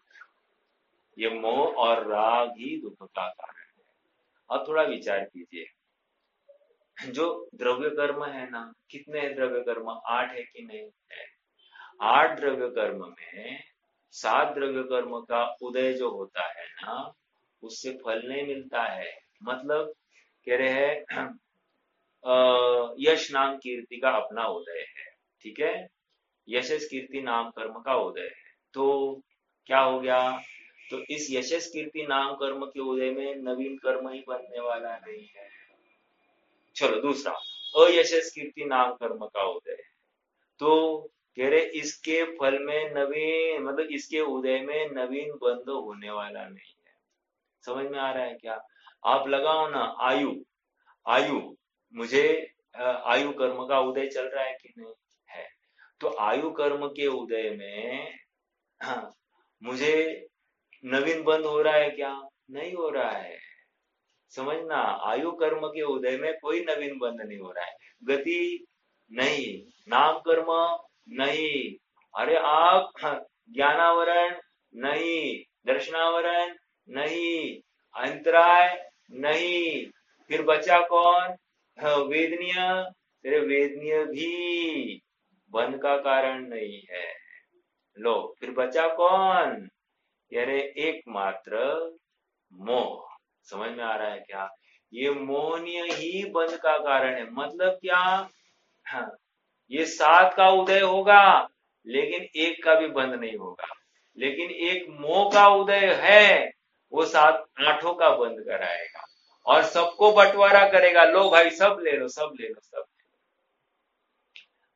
ये मोह और राग ही दुख का कारण है। अब थोड़ा विचार कीजिए, जो द्रव्य कर्म है ना, कितने द्रव्य कर्म? 8 है कि नहीं है? 8 द्रव्य कर्म में 7 द्रव्य कर्म का उदय जो होता है ना, उससे फल नहीं मिलता है। मतलब कह रहे हैं यश नाम कीर्ति का अपना उदय है, ठीक है, यशस कीर्ति नाम कर्म का उदय है। तो क्या हो गया? तो इस यशस कीर्ति नाम कर्म के उदय में नवीन कर्म ही बनने वाला नहीं है। चलो दूसरा, अयशस कीर्ति नाम कर्म का उदय है। तो कह रहे इसके फल में नवीन, मतलब इसके उदय में नवीन बंध होने वाला नहीं है। समझ में आ रहा है क्या? आप लगाओ ना आयु, आयु मुझे आयु कर्म का उदय चल रहा है कि नहीं है? तो आयु कर्म के उदय में मुझे नवीन बंध हो रहा है क्या? नहीं हो रहा है। समझना, आयु कर्म के उदय में कोई नवीन बंध नहीं हो रहा है। गति नहीं, नाम कर्म नहीं, अरे आप ज्ञानावरण नहीं, दर्शनावरण नहीं, अंतराय नहीं, फिर बचा कौन? वेदनीय। तेरे वेदनीय भी बंध का कारण नहीं है। लो फिर बचा कौन? यारे एकमात्र मोह। समझ में आ रहा है क्या? ये मोहनीय ही बंध का कारण है। मतलब क्या? हाँ, ये 7 का उदय होगा लेकिन एक का भी बंध नहीं होगा, लेकिन एक मोह का उदय है, वो 7 8 का बंद कराएगा और सबको बंटवारा करेगा। लो भाई सब ले लो, सब ले लो, सब।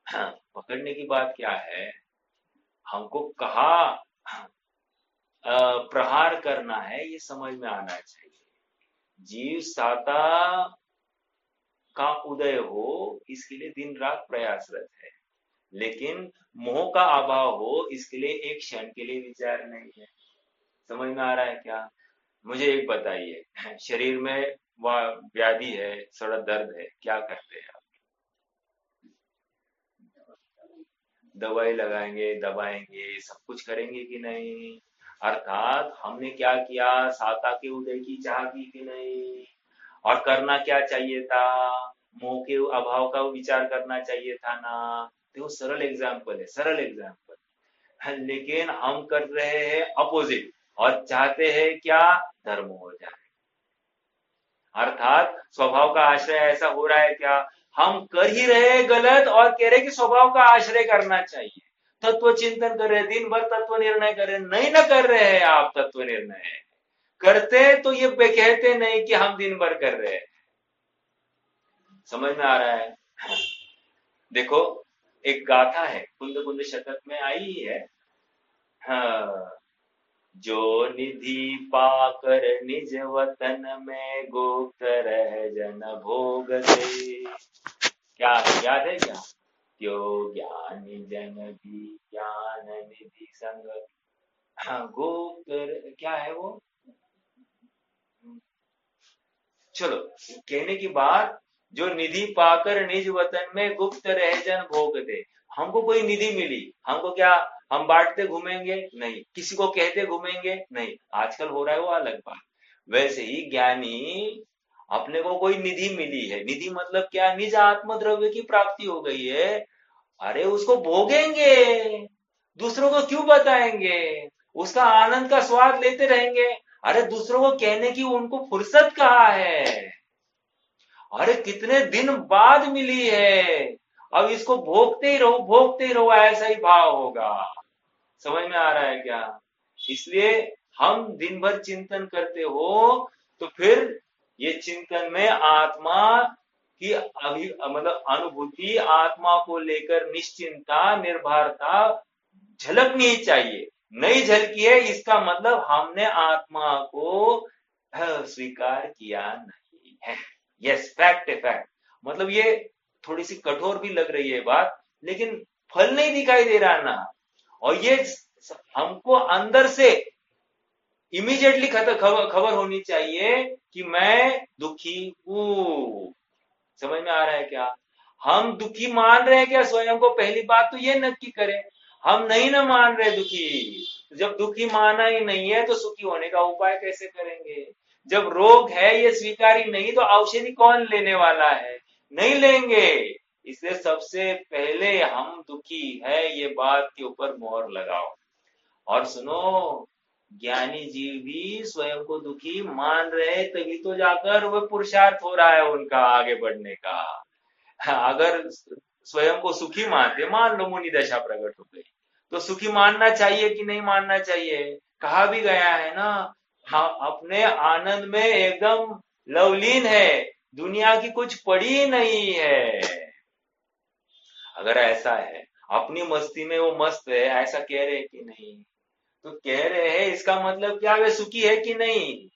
हाँ, पकड़ने की बात क्या है? हमको कहा प्रहार करना है, ये समझ में आना चाहिए। जीव साता का उदय हो इसके लिए दिन रात प्रयासरत है, लेकिन मोह का अभाव हो इसके लिए एक क्षण के लिए विचार नहीं है। समझ में आ रहा है क्या? मुझे एक बताइए, शरीर में वह व्याधि है, थोड़ा दर्द है, क्या करते हैं आप? दवाई लगाएंगे, दबाएंगे, सब कुछ करेंगे कि नहीं? अर्थात हमने क्या किया? साता के उदय की चाह की कि नहीं? और करना क्या चाहिए था? मोह के अभाव का विचार करना चाहिए था ना। देखो सरल एग्जाम्पल है, सरल एग्जाम्पल, लेकिन हम कर रहे हैं अपोजिट और चाहते हैं क्या? धर्म हो जाए। अर्थात स्वभाव का आश्रय ऐसा हो रहा है क्या? हम कर ही रहे गलत और कह रहे कि स्वभाव का आश्रय करना चाहिए। तत्व चिंतन कर रहे, दिन भर तत्व निर्णय कर रहे, नहीं ना कर रहे हैं आप तत्व निर्णय। करते तो ये कहते नहीं कि हम दिन भर कर रहे हैं। समझ में आ रहा है? देखो एक गाथा है, कुंद कुंद शतक में आई है। हाँ, जो निधि पाकर निज वतन में गुप्त रह जन भोग दे। क्या याद है क्या? क्यों ज्ञानी जन भी ज्ञान निधि संग। हाँ, गुप्त क्या है वो? चलो कहने की बात, जो निधि पाकर निज वतन में गुप्त रह जन भोग दे। हमको कोई निधि मिली, हमको क्या हम बांटते घूमेंगे? नहीं। किसी को कहते घूमेंगे? नहीं। आजकल हो रहा है वो अलग बात। वैसे ही ज्ञानी, अपने को कोई निधि मिली है, निधि मतलब क्या? निज आत्म द्रव्य की प्राप्ति हो गई है, अरे उसको भोगेंगे, दूसरों को क्यों बताएंगे? उसका आनंद का स्वाद लेते रहेंगे। अरे दूसरों को कहने की उनको फुर्सत कहाँ है? अरे कितने दिन बाद मिली है, अब इसको भोगते ही रहो, भोगते ही रहो, ऐसा ही भाव होगा। समझ में आ रहा है क्या? इसलिए हम दिन भर चिंतन करते हो तो फिर ये चिंतन में आत्मा की मतलब अनुभूति, आत्मा को लेकर निश्चिंता, निर्भरता झलकनी चाहिए। नहीं झलकी है इसका मतलब हमने आत्मा को स्वीकार किया नहीं है। यस, फैक्ट है, फैक्ट। मतलब ये थोड़ी सी कठोर भी लग रही है बात, लेकिन फल नहीं दिखाई दे रहा ना। और ये हमको अंदर से इमीडिएटली खबर होनी चाहिए कि मैं दुखी हूं। समझ में आ रहा है क्या? हम दुखी मान रहे हैं क्या स्वयं को? पहली बात तो ये नक्की करें। हम नहीं ना मान रहे दुखी। जब दुखी माना ही नहीं है तो सुखी होने का उपाय कैसे करेंगे? जब रोग है ये स्वीकार ही नहीं तो औषधि कौन लेने वाला है? नहीं लेंगे। इसलिए सबसे पहले हम दुखी है ये बात के ऊपर मोहर लगाओ। और सुनो, ज्ञानी जीव भी स्वयं को दुखी मान रहे तभी तो जाकर वो पुरुषार्थ हो रहा है उनका आगे बढ़ने का। अगर स्वयं को सुखी मानते, मान लो मुनि दशा प्रकट हो गई, तो सुखी मानना चाहिए कि नहीं मानना चाहिए? कहा भी गया है ना, हाँ अपने आनंद में एकदम लवलीन है, दुनिया की कुछ पड़ी नहीं है। अगर ऐसा है, अपनी मस्ती में वो मस्त है, ऐसा कह रहे कि नहीं? तो कह रहे हैं इसका मतलब क्या वे सुखी है कि नहीं?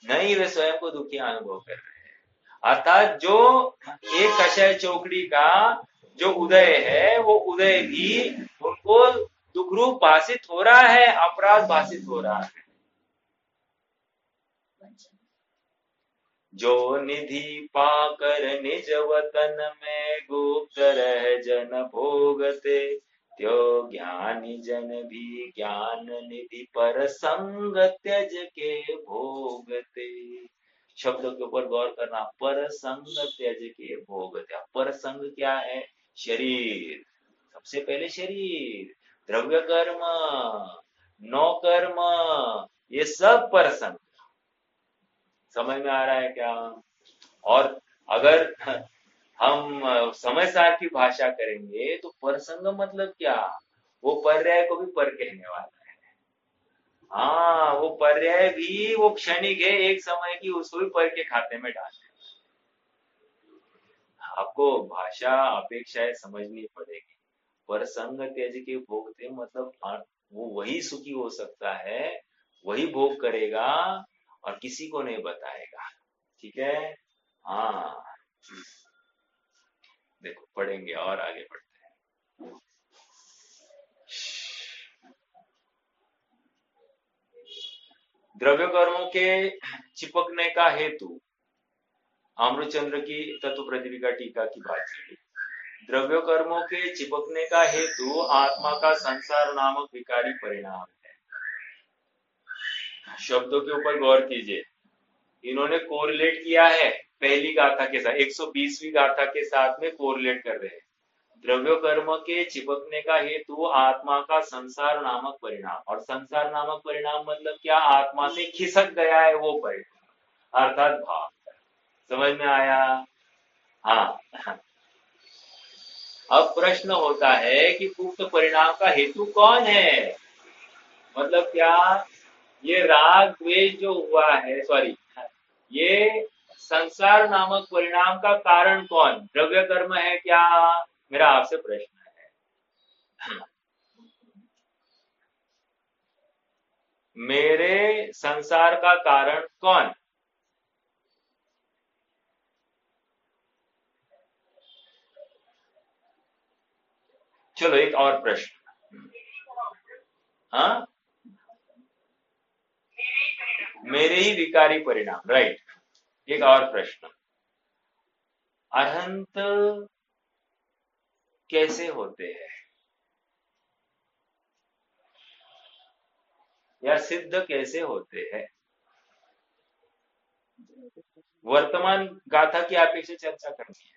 नहीं, वे स्वयं को दुखी अनुभव कर रहे हैं। अर्थात जो एक कषाय चौकड़ी का जो उदय है वो उदय भी उनको दुखरूप भाषित हो रहा है, अपराध भाषित हो रहा है। जो निधि पाकर निज वतन में गुप्त रह जन भोगते, त्यो ज्ञानी जन भी ज्ञान निधि पर संग त्यज के भोगते। शब्दों के ऊपर गौर करना। पर संग त्यज के भोगते। पर संग क्या है? शरीर। सबसे पहले शरीर, द्रव्य कर्म, नौ कर्म, ये सब पर संग। समझ में आ रहा है क्या? और अगर हम समय सार की भाषा करेंगे तो परसंग मतलब क्या? वो पर्याय को भी पर कहने वाला है। हाँ, वो पर्याय भी वो क्षणिक है, एक समय की, उसको भी पर के खाते में डालना। आपको भाषा अपेक्षाएं समझनी पड़ेगी। परसंग त्यज के भोगते मतलब वो वही सुखी हो सकता है, वही भोग करेगा और किसी को नहीं बताएगा। ठीक है? हाँ, देखो पढ़ेंगे और आगे बढ़ते हैं। द्रव्य कर्मों के चिपकने का हेतु अमृतचंद्र की तत्व प्रतिविका टीका की बात चली। द्रव्य कर्मों के चिपकने का हेतु आत्मा का संसार नामक विकारी परिणाम है। शब्दों के ऊपर गौर कीजिए। इन्होंने कोरिलेट किया है पहली गाथा के साथ, 120वीं गाथा के साथ में कोरिलेट कर रहे हैं। द्रव्य कर्म के चिपकने का हेतु आत्मा का संसार नामक परिणाम। और संसार नामक परिणाम मतलब क्या? आत्मा से खिसक गया है वो परिणाम, अर्थात भाव। समझ में आया? हाँ। अब प्रश्न होता है कि उक्त परिणाम का हेतु कौन है? मतलब क्या? ये राग द्वेष जो हुआ है, सॉरी, ये संसार नामक परिणाम का कारण कौन? द्रव्य कर्म है क्या? मेरा आपसे प्रश्न है। मेरे संसार का कारण कौन? चलो एक और प्रश्न। हाँ, मेरे ही विकारी परिणाम, राइट। एक और प्रश्न, अरहंत कैसे होते हैं या सिद्ध कैसे होते हैं? वर्तमान गाथा की अपेक्षा चर्चा करनी है।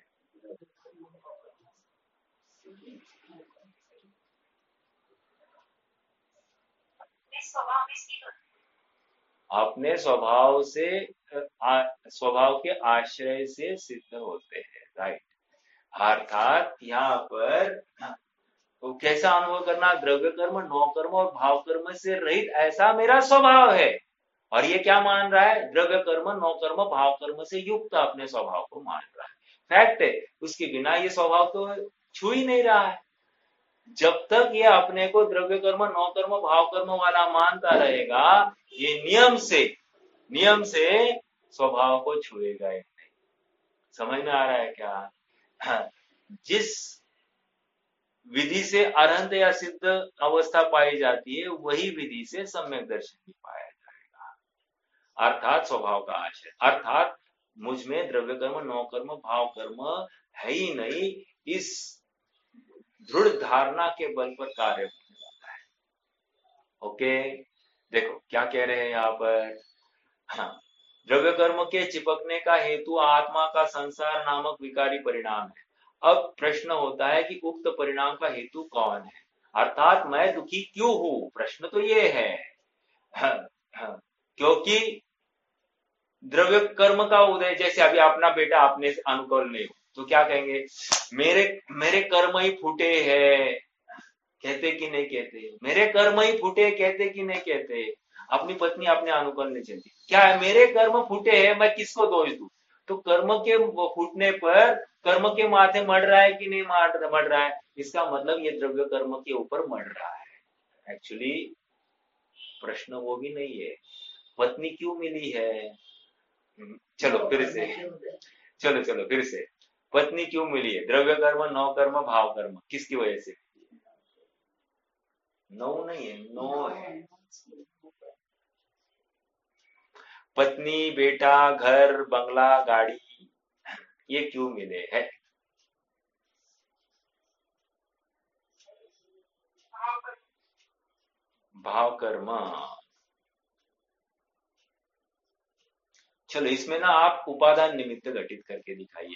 अपने स्वभाव से, स्वभाव के आश्रय से सिद्ध होते हैं, राइट। अर्थात यहाँ पर तो कैसा अनुभव करना? द्रव्य कर्म, नौ कर्म और भाव कर्म से रहित ऐसा मेरा स्वभाव है। और ये क्या मान रहा है? द्रव्य कर्म, नौ कर्म, भाव कर्म से युक्त अपने स्वभाव को मान रहा है। फैक्ट है, उसके बिना ये स्वभाव तो छू ही नहीं रहा है। जब तक ये अपने को द्रव्य कर्म, नौ कर्म, भाव कर्म वाला मानता रहेगा, ये नियम से स्वभाव को छुएगा ही नहीं। समझ में आ रहा है क्या? जिस विधि से अरहंत या सिद्ध अवस्था पाई जाती है, वही विधि से सम्यक दर्शन भी पाया जाएगा। अर्थात स्वभाव का आश्रय, अर्थात मुझ में द्रव्य कर्म, नौ कर्म, भाव कर्म है ही नहीं, इस दृढ़ धारणा के बल पर कार्य होने लगता है। ओके, देखो क्या कह रहे हैं यहाँ पर। हाँ, द्रव्य कर्म के चिपकने का हेतु आत्मा का संसार नामक विकारी परिणाम है। अब प्रश्न होता है कि उक्त परिणाम का हेतु कौन है, अर्थात मैं दुखी क्यों हूं, प्रश्न तो ये है। हाँ, हाँ, क्योंकि द्रव्य कर्म का उदय, जैसे अभी अपना बेटा अपने अनुकूल नहीं हो तो क्या कहेंगे, मेरे मेरे कर्म ही फूटे हैं, कहते कि नहीं कहते, मेरे कर्म ही फूटे कहते कि नहीं कहते। अपनी पत्नी अपने अनुकूल नहीं चलती, क्या है, मेरे कर्म फूटे हैं, मैं किसको दोष दूं। तो कर्म के फूटने पर कर्म के माथे मर रहा है कि नहीं मर रहा है, इसका मतलब ये द्रव्य कर्म के ऊपर मर रहा है। एक्चुअली प्रश्न वो भी नहीं है, पत्नी क्यों मिली है। चलो फिर से, चलो चलो फिर से, पत्नी क्यों मिली है, द्रव्य कर्म, नौ कर्म, भाव कर्म, किसकी वजह से। नौ नहीं है, नौ है। पत्नी, बेटा, घर, बंगला, गाड़ी, ये क्यों मिले हैं। भाव कर्म, चलो इसमें ना आप उपादान निमित्त घटित करके दिखाइए।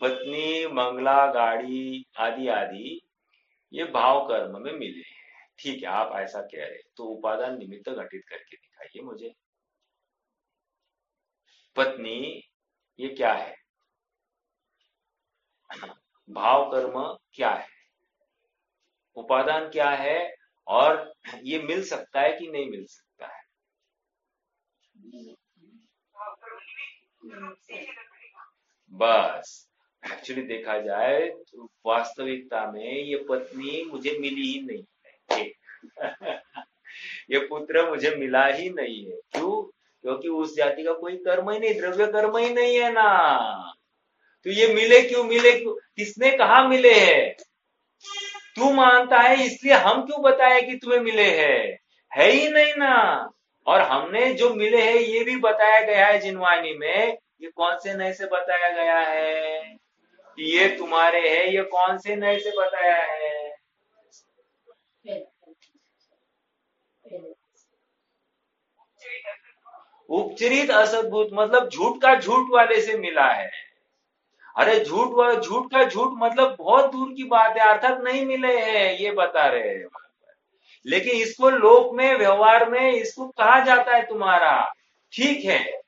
पत्नी, बंगला, गाड़ी आदि आदि ये भाव कर्म में मिले हैं, ठीक है, आप ऐसा कह रहे, तो उपादान निमित्त घटित करके दिखाइए मुझे। पत्नी ये क्या है, भाव कर्म क्या है, उपादान क्या है, और ये मिल सकता है कि नहीं मिल सकता है। बस, एक्चुअली देखा जाए तो वास्तविकता में ये पत्नी मुझे मिली ही नहीं है, ये पुत्र मुझे मिला ही नहीं है, क्यों, क्योंकि उस जाति का कोई कर्म ही नहीं, द्रव्य कर्म ही नहीं है ना। तो ये मिले क्यों, मिले क्यों, किसने कहा मिले हैं, तू मानता है इसलिए हम क्यों बताए कि तुम्हें मिले है ही नहीं ना। और हमने जो मिले हैं ये भी बताया गया है जिनवानी में, ये कौन से नए से बताया गया है कि ये तुम्हारे हैं, ये कौन से नए से बताया है। उपचरित असद्भुत मतलब झूठ का झूठ वाले से मिला है। अरे झूठ का झूठ मतलब बहुत दूर की बात है, अर्थात नहीं मिले हैं ये बता रहे हैं, लेकिन इसको लोक में व्यवहार में इसको कहा जाता है तुम्हारा, ठीक है,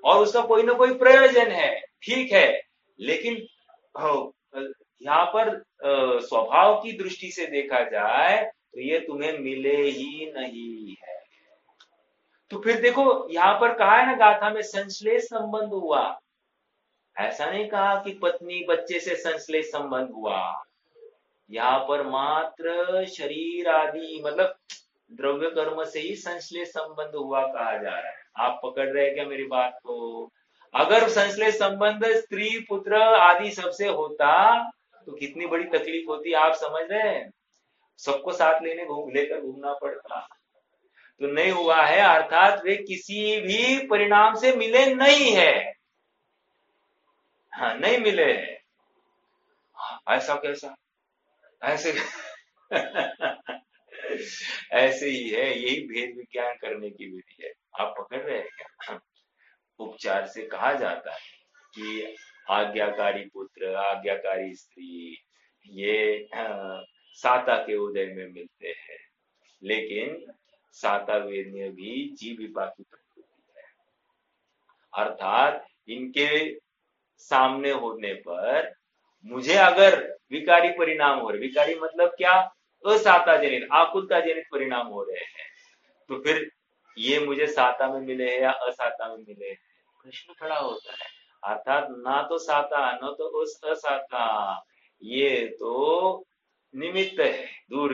और उसका कोई ना कोई प्रयोजन है, ठीक है, लेकिन यहाँ पर स्वभाव की दृष्टि से देखा जाए तो ये तुम्हें मिले ही नहीं है। तो फिर देखो यहाँ पर कहा है ना गाथा में संश्लेष संबंध हुआ, ऐसा नहीं कहा कि पत्नी बच्चे से संश्लेष संबंध हुआ, यहाँ पर मात्र शरीर आदि मतलब द्रव्य कर्म से ही संश्लेष संबंध हुआ कहा जा रहा है। आप पकड़ रहे हैं क्या मेरी बात को। अगर संश्लेष संबंध स्त्री पुत्र आदि सबसे होता तो कितनी बड़ी तकलीफ होती, आप समझ रहे हैं, सबको साथ लेकर घूमना पड़ता, तो नहीं हुआ है, अर्थात वे किसी भी परिणाम से मिले नहीं है। हाँ, नहीं मिले हैं। ऐसा कैसा, ऐसे ऐसे ही है, यही भेद विज्ञान करने की विधि है, आप पकड़ रहे हैं क्या। उपचार से कहा जाता है कि आज्ञाकारी पुत्र, आज्ञाकारी स्त्री, ये साता के उदय में मिलते हैं, लेकिन साता वेदनीय भी जीव विपाक की प्रकृति है, अर्थात इनके सामने होने पर मुझे अगर विकारी परिणाम हो रहे, विकारी मतलब क्या, असाता जनित आकुलता जनित परिणाम हो रहे हैं, तो फिर ये मुझे साता में मिले हैं या असाता में मिले, प्रश्न खड़ा होता है। अर्थात ना तो साता न तो उस असाता, ये तो निमित्त है, दूर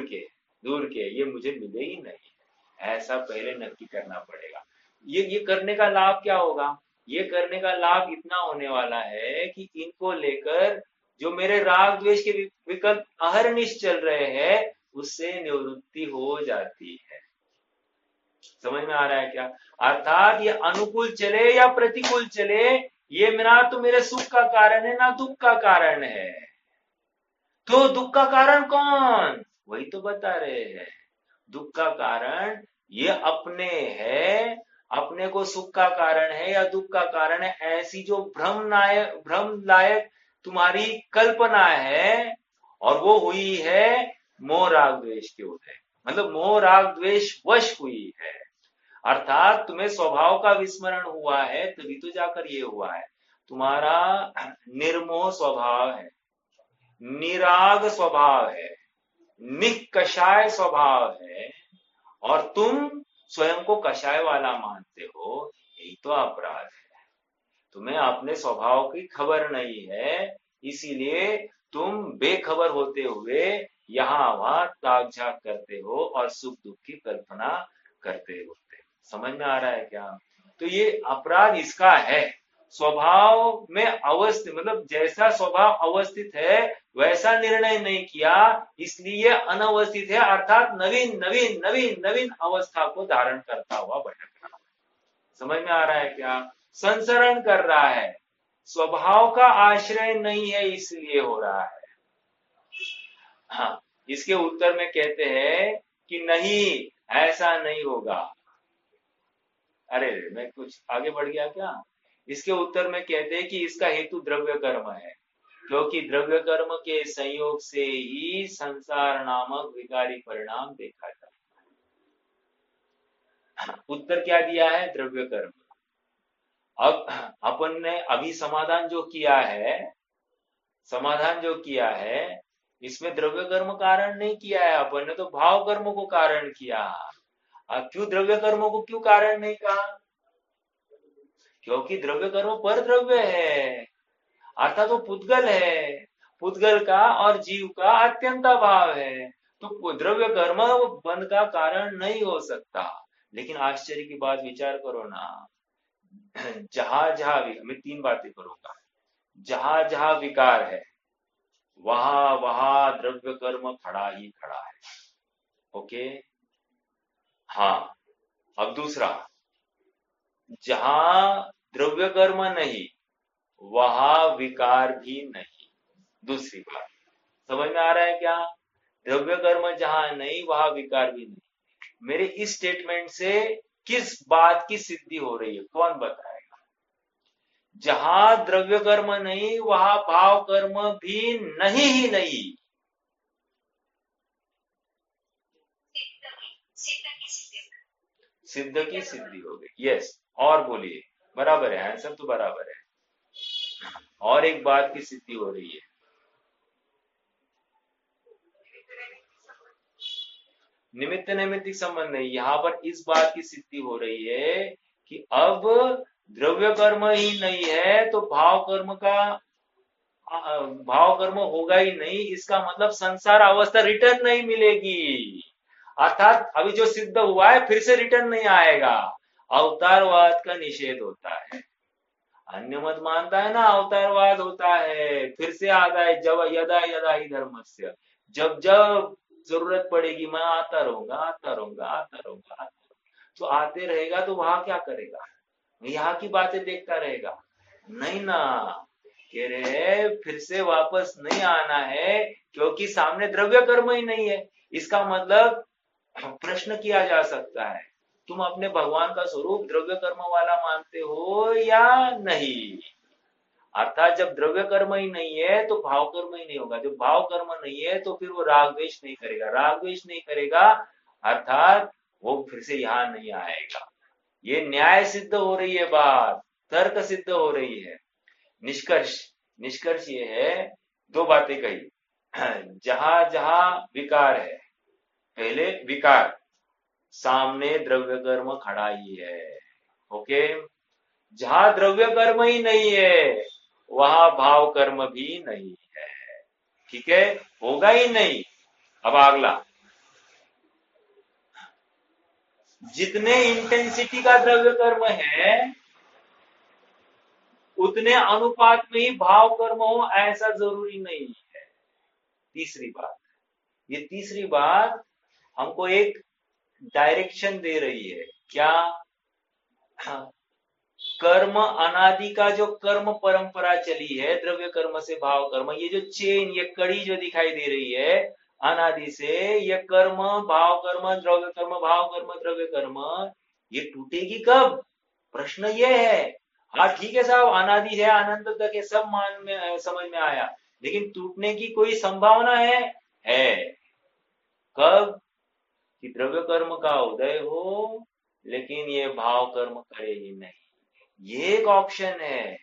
के ये मुझे मिले ही नहीं, ऐसा पहले नक्की करना पड़ेगा। ये करने का लाभ क्या होगा, ये करने का लाभ इतना होने वाला है कि इनको लेकर जो मेरे राग द्वेष के विकल्प अहरनिश चल रहे हैं उससे निवृत्ति हो जाती है, समझ में आ रहा है क्या? अर्थात ये अनुकूल चले या प्रतिकूल चले, ये ना तो मेरे सुख का कारण है ना दुख का कारण है। तो दुख का कारण कौन? वही तो बता रहे हैं, दुख का कारण ये अपने है, अपने को सुख का कारण है या दुख का कारण है, ऐसी जो भ्रम लायक तुम्हारी कल्पना है, और वो हुई है मोह राग द्वेष के उदय, मतलब मोह राग द्वेष वश हुई है। अर्थात तुम्हें स्वभाव का विस्मरण हुआ है, तभी तो जाकर ये हुआ है। तुम्हारा निर्मोह स्वभाव है, निराग स्वभाव है, निष्कषाय स्वभाव है, और तुम स्वयं को कषाय वाला मानते हो, यही तो अपराध है। तुम्हें अपने स्वभाव की खबर नहीं है, इसीलिए तुम बेखबर होते हुए यहाँ वहां ताक झाक करते हो और सुख दुख की कल्पना करते होते। समझ में आ रहा है क्या? तो ये अपराध इसका है, स्वभाव में अवस्थित, मतलब जैसा स्वभाव अवस्थित है वैसा निर्णय नहीं किया, इसलिए अनवस्थित है, अर्थात नवीन नवीन नवीन नवीन अवस्था को धारण करता हुआ भटक रहा। समझ में आ रहा है क्या? संसरण कर रहा है, स्वभाव का आश्रय नहीं है इसलिए हो रहा है। हाँ, इसके उत्तर में कहते हैं कि नहीं, ऐसा नहीं होगा। अरे मैं कुछ आगे बढ़ गया क्या? इसके उत्तर में कहते हैं कि इसका हेतु द्रव्य कर्म है, क्योंकि द्रव्य कर्म के संयोग से ही संसार नामक विकारी परिणाम देखा जाता है। उत्तर क्या दिया है? द्रव्य कर्म। अब अपन ने अभी समाधान जो किया है, समाधान जो किया है, इसमें द्रव्य कर्म कारण नहीं किया है, अपन ने तो भाव कर्म को कारण किया। क्यों द्रव्य कर्म को क्यों कारण नहीं कहा? क्योंकि द्रव्य कर्म पर द्रव्य है, अर्थात वो पुद्गल है, पुद्गल का और जीव का अत्यंत भाव है, तो द्रव्य कर्म बंध का कारण नहीं हो सकता। लेकिन आश्चर्य की बात विचार करो ना, जहां जहां मैं तीन बातें करूंगा, जहां जहां विकार है वहां वहां द्रव्य कर्म खड़ा ही खड़ा है। ओके, हाँ। अब दूसरा, जहां द्रव्य कर्म नहीं वहां विकार भी नहीं। दूसरी बात समझ में आ रहा है क्या? द्रव्य कर्म जहां नहीं वहां विकार भी नहीं। मेरे इस स्टेटमेंट से किस बात की सिद्धि हो रही है, कौन बताएगा? जहां द्रव्य कर्म नहीं वहां भाव कर्म भी नहीं ही नहीं। सिद्ध की सिद्धि हो गई, यस। और बोलिए, बराबर है, आंसर तो बराबर है। और एक बात की सिद्धि हो रही है, निमित्त नैमित्तिक संबंध नहीं, यहाँ पर इस बात की सिद्धि हो रही है कि अब द्रव्य कर्म ही नहीं है तो भाव कर्म होगा ही नहीं, इसका मतलब संसार अवस्था रिटर्न नहीं मिलेगी। अर्थात अभी जो सिद्ध हुआ है फिर से रिटर्न नहीं आएगा। अवतारवाद का निषेध होता है, अन्य मत मानता है ना, अवतारवाद होता है, फिर से आता है, जब यदा यदा ही धर्मस्य, जब जब जरूरत पड़ेगी मैं आता रहूंगा आता रहूंगा आता रहूंगा आता रहूंगा। तो आते रहेगा तो वहां क्या करेगा? यहाँ की बातें देखता रहेगा? नहीं ना, कह रहे फिर से वापस नहीं आना है, क्योंकि सामने द्रव्य कर्म ही नहीं है। इसका मतलब प्रश्न किया जा सकता है, तुम अपने भगवान का स्वरूप द्रव्य कर्म वाला मानते हो या नहीं? अर्थात जब द्रव्य कर्म ही नहीं है तो भाव कर्म ही नहीं होगा, जब भाव कर्म नहीं है तो फिर वो राग द्वेष नहीं करेगा, राग द्वेष नहीं करेगा अर्थात वो फिर से यहाँ नहीं आएगा। ये न्याय सिद्ध हो रही है बात, तर्क सिद्ध हो रही है। निष्कर्ष निष्कर्ष ये है, दो बातें कही, जहां जहां विकार है, पहले विकार, सामने द्रव्य कर्म खड़ा ही है। ओके, जहां द्रव्य कर्म ही नहीं है वहां भाव कर्म भी नहीं है। ठीक है, होगा ही नहीं। अब अगला, जितने इंटेंसिटी का द्रव्य कर्म है उतने अनुपात में ही भाव कर्म हो ऐसा जरूरी नहीं है। तीसरी बात, ये तीसरी बात हमको एक डायरेक्शन दे रही है क्या? हाँ, कर्म अनादि का जो कर्म परंपरा चली है, द्रव्य कर्म से भाव कर्म, ये जो चेन, ये कड़ी जो दिखाई दे रही है अनादि से, ये कर्म भाव कर्म द्रव्य कर्म भाव कर्म द्रव्य कर्म, ये टूटेगी कब? प्रश्न ये है। हाँ ठीक है साहब, अनादि है अनंत तक है, सब मान में समझ में आया, लेकिन टूटने की कोई संभावना है। कब? कि द्रव्य कर्म का उदय हो, लेकिन ये भाव कर्म करे ही नहीं, ये एक ऑप्शन है।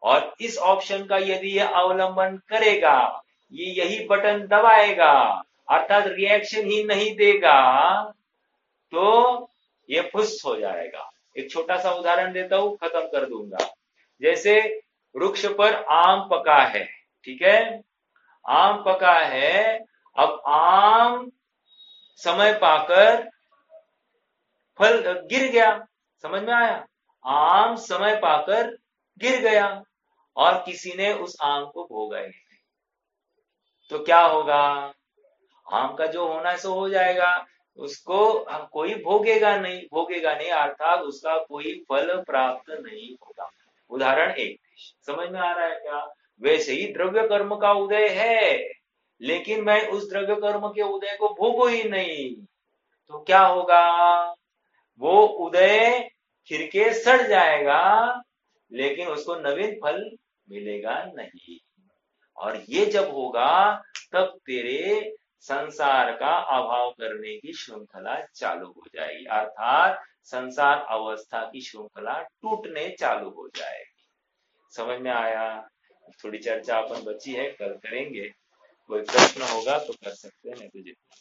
और इस ऑप्शन का यदि ये अवलंबन करेगा, ये यही बटन दबाएगा, अर्थात रिएक्शन ही नहीं देगा, तो ये फुस हो जाएगा। एक छोटा सा उदाहरण देता हूं, खत्म कर दूंगा। जैसे वृक्ष पर आम पका है, ठीक है, आम पका है, अब आम समय पाकर फल गिर गया, समझ में आया? आम समय पाकर गिर गया और किसी ने उस आम को भोगा ही नहीं, तो क्या होगा? आम का जो होना है सो हो जाएगा, उसको कोई भोगेगा नहीं, अर्थात उसका कोई फल प्राप्त नहीं होगा। उदाहरण एक, समझ में आ रहा है क्या? वैसे ही द्रव्य कर्म का उदय है, लेकिन मैं उस द्रव्य कर्म के उदय को भोगू ही नहीं, तो क्या होगा? वो उदय फिर के सड़ जाएगा, लेकिन उसको नवीन फल मिलेगा नहीं। और ये जब होगा, तब तेरे संसार का अभाव करने की श्रृंखला चालू हो जाएगी, अर्थात संसार अवस्था की श्रृंखला टूटने चालू हो जाएगी। समझ में आया? थोड़ी चर्चा अपन बची है, कल करेंगे। कोई प्रश्न होगा तो कर सकते हैं, नहीं तो जितना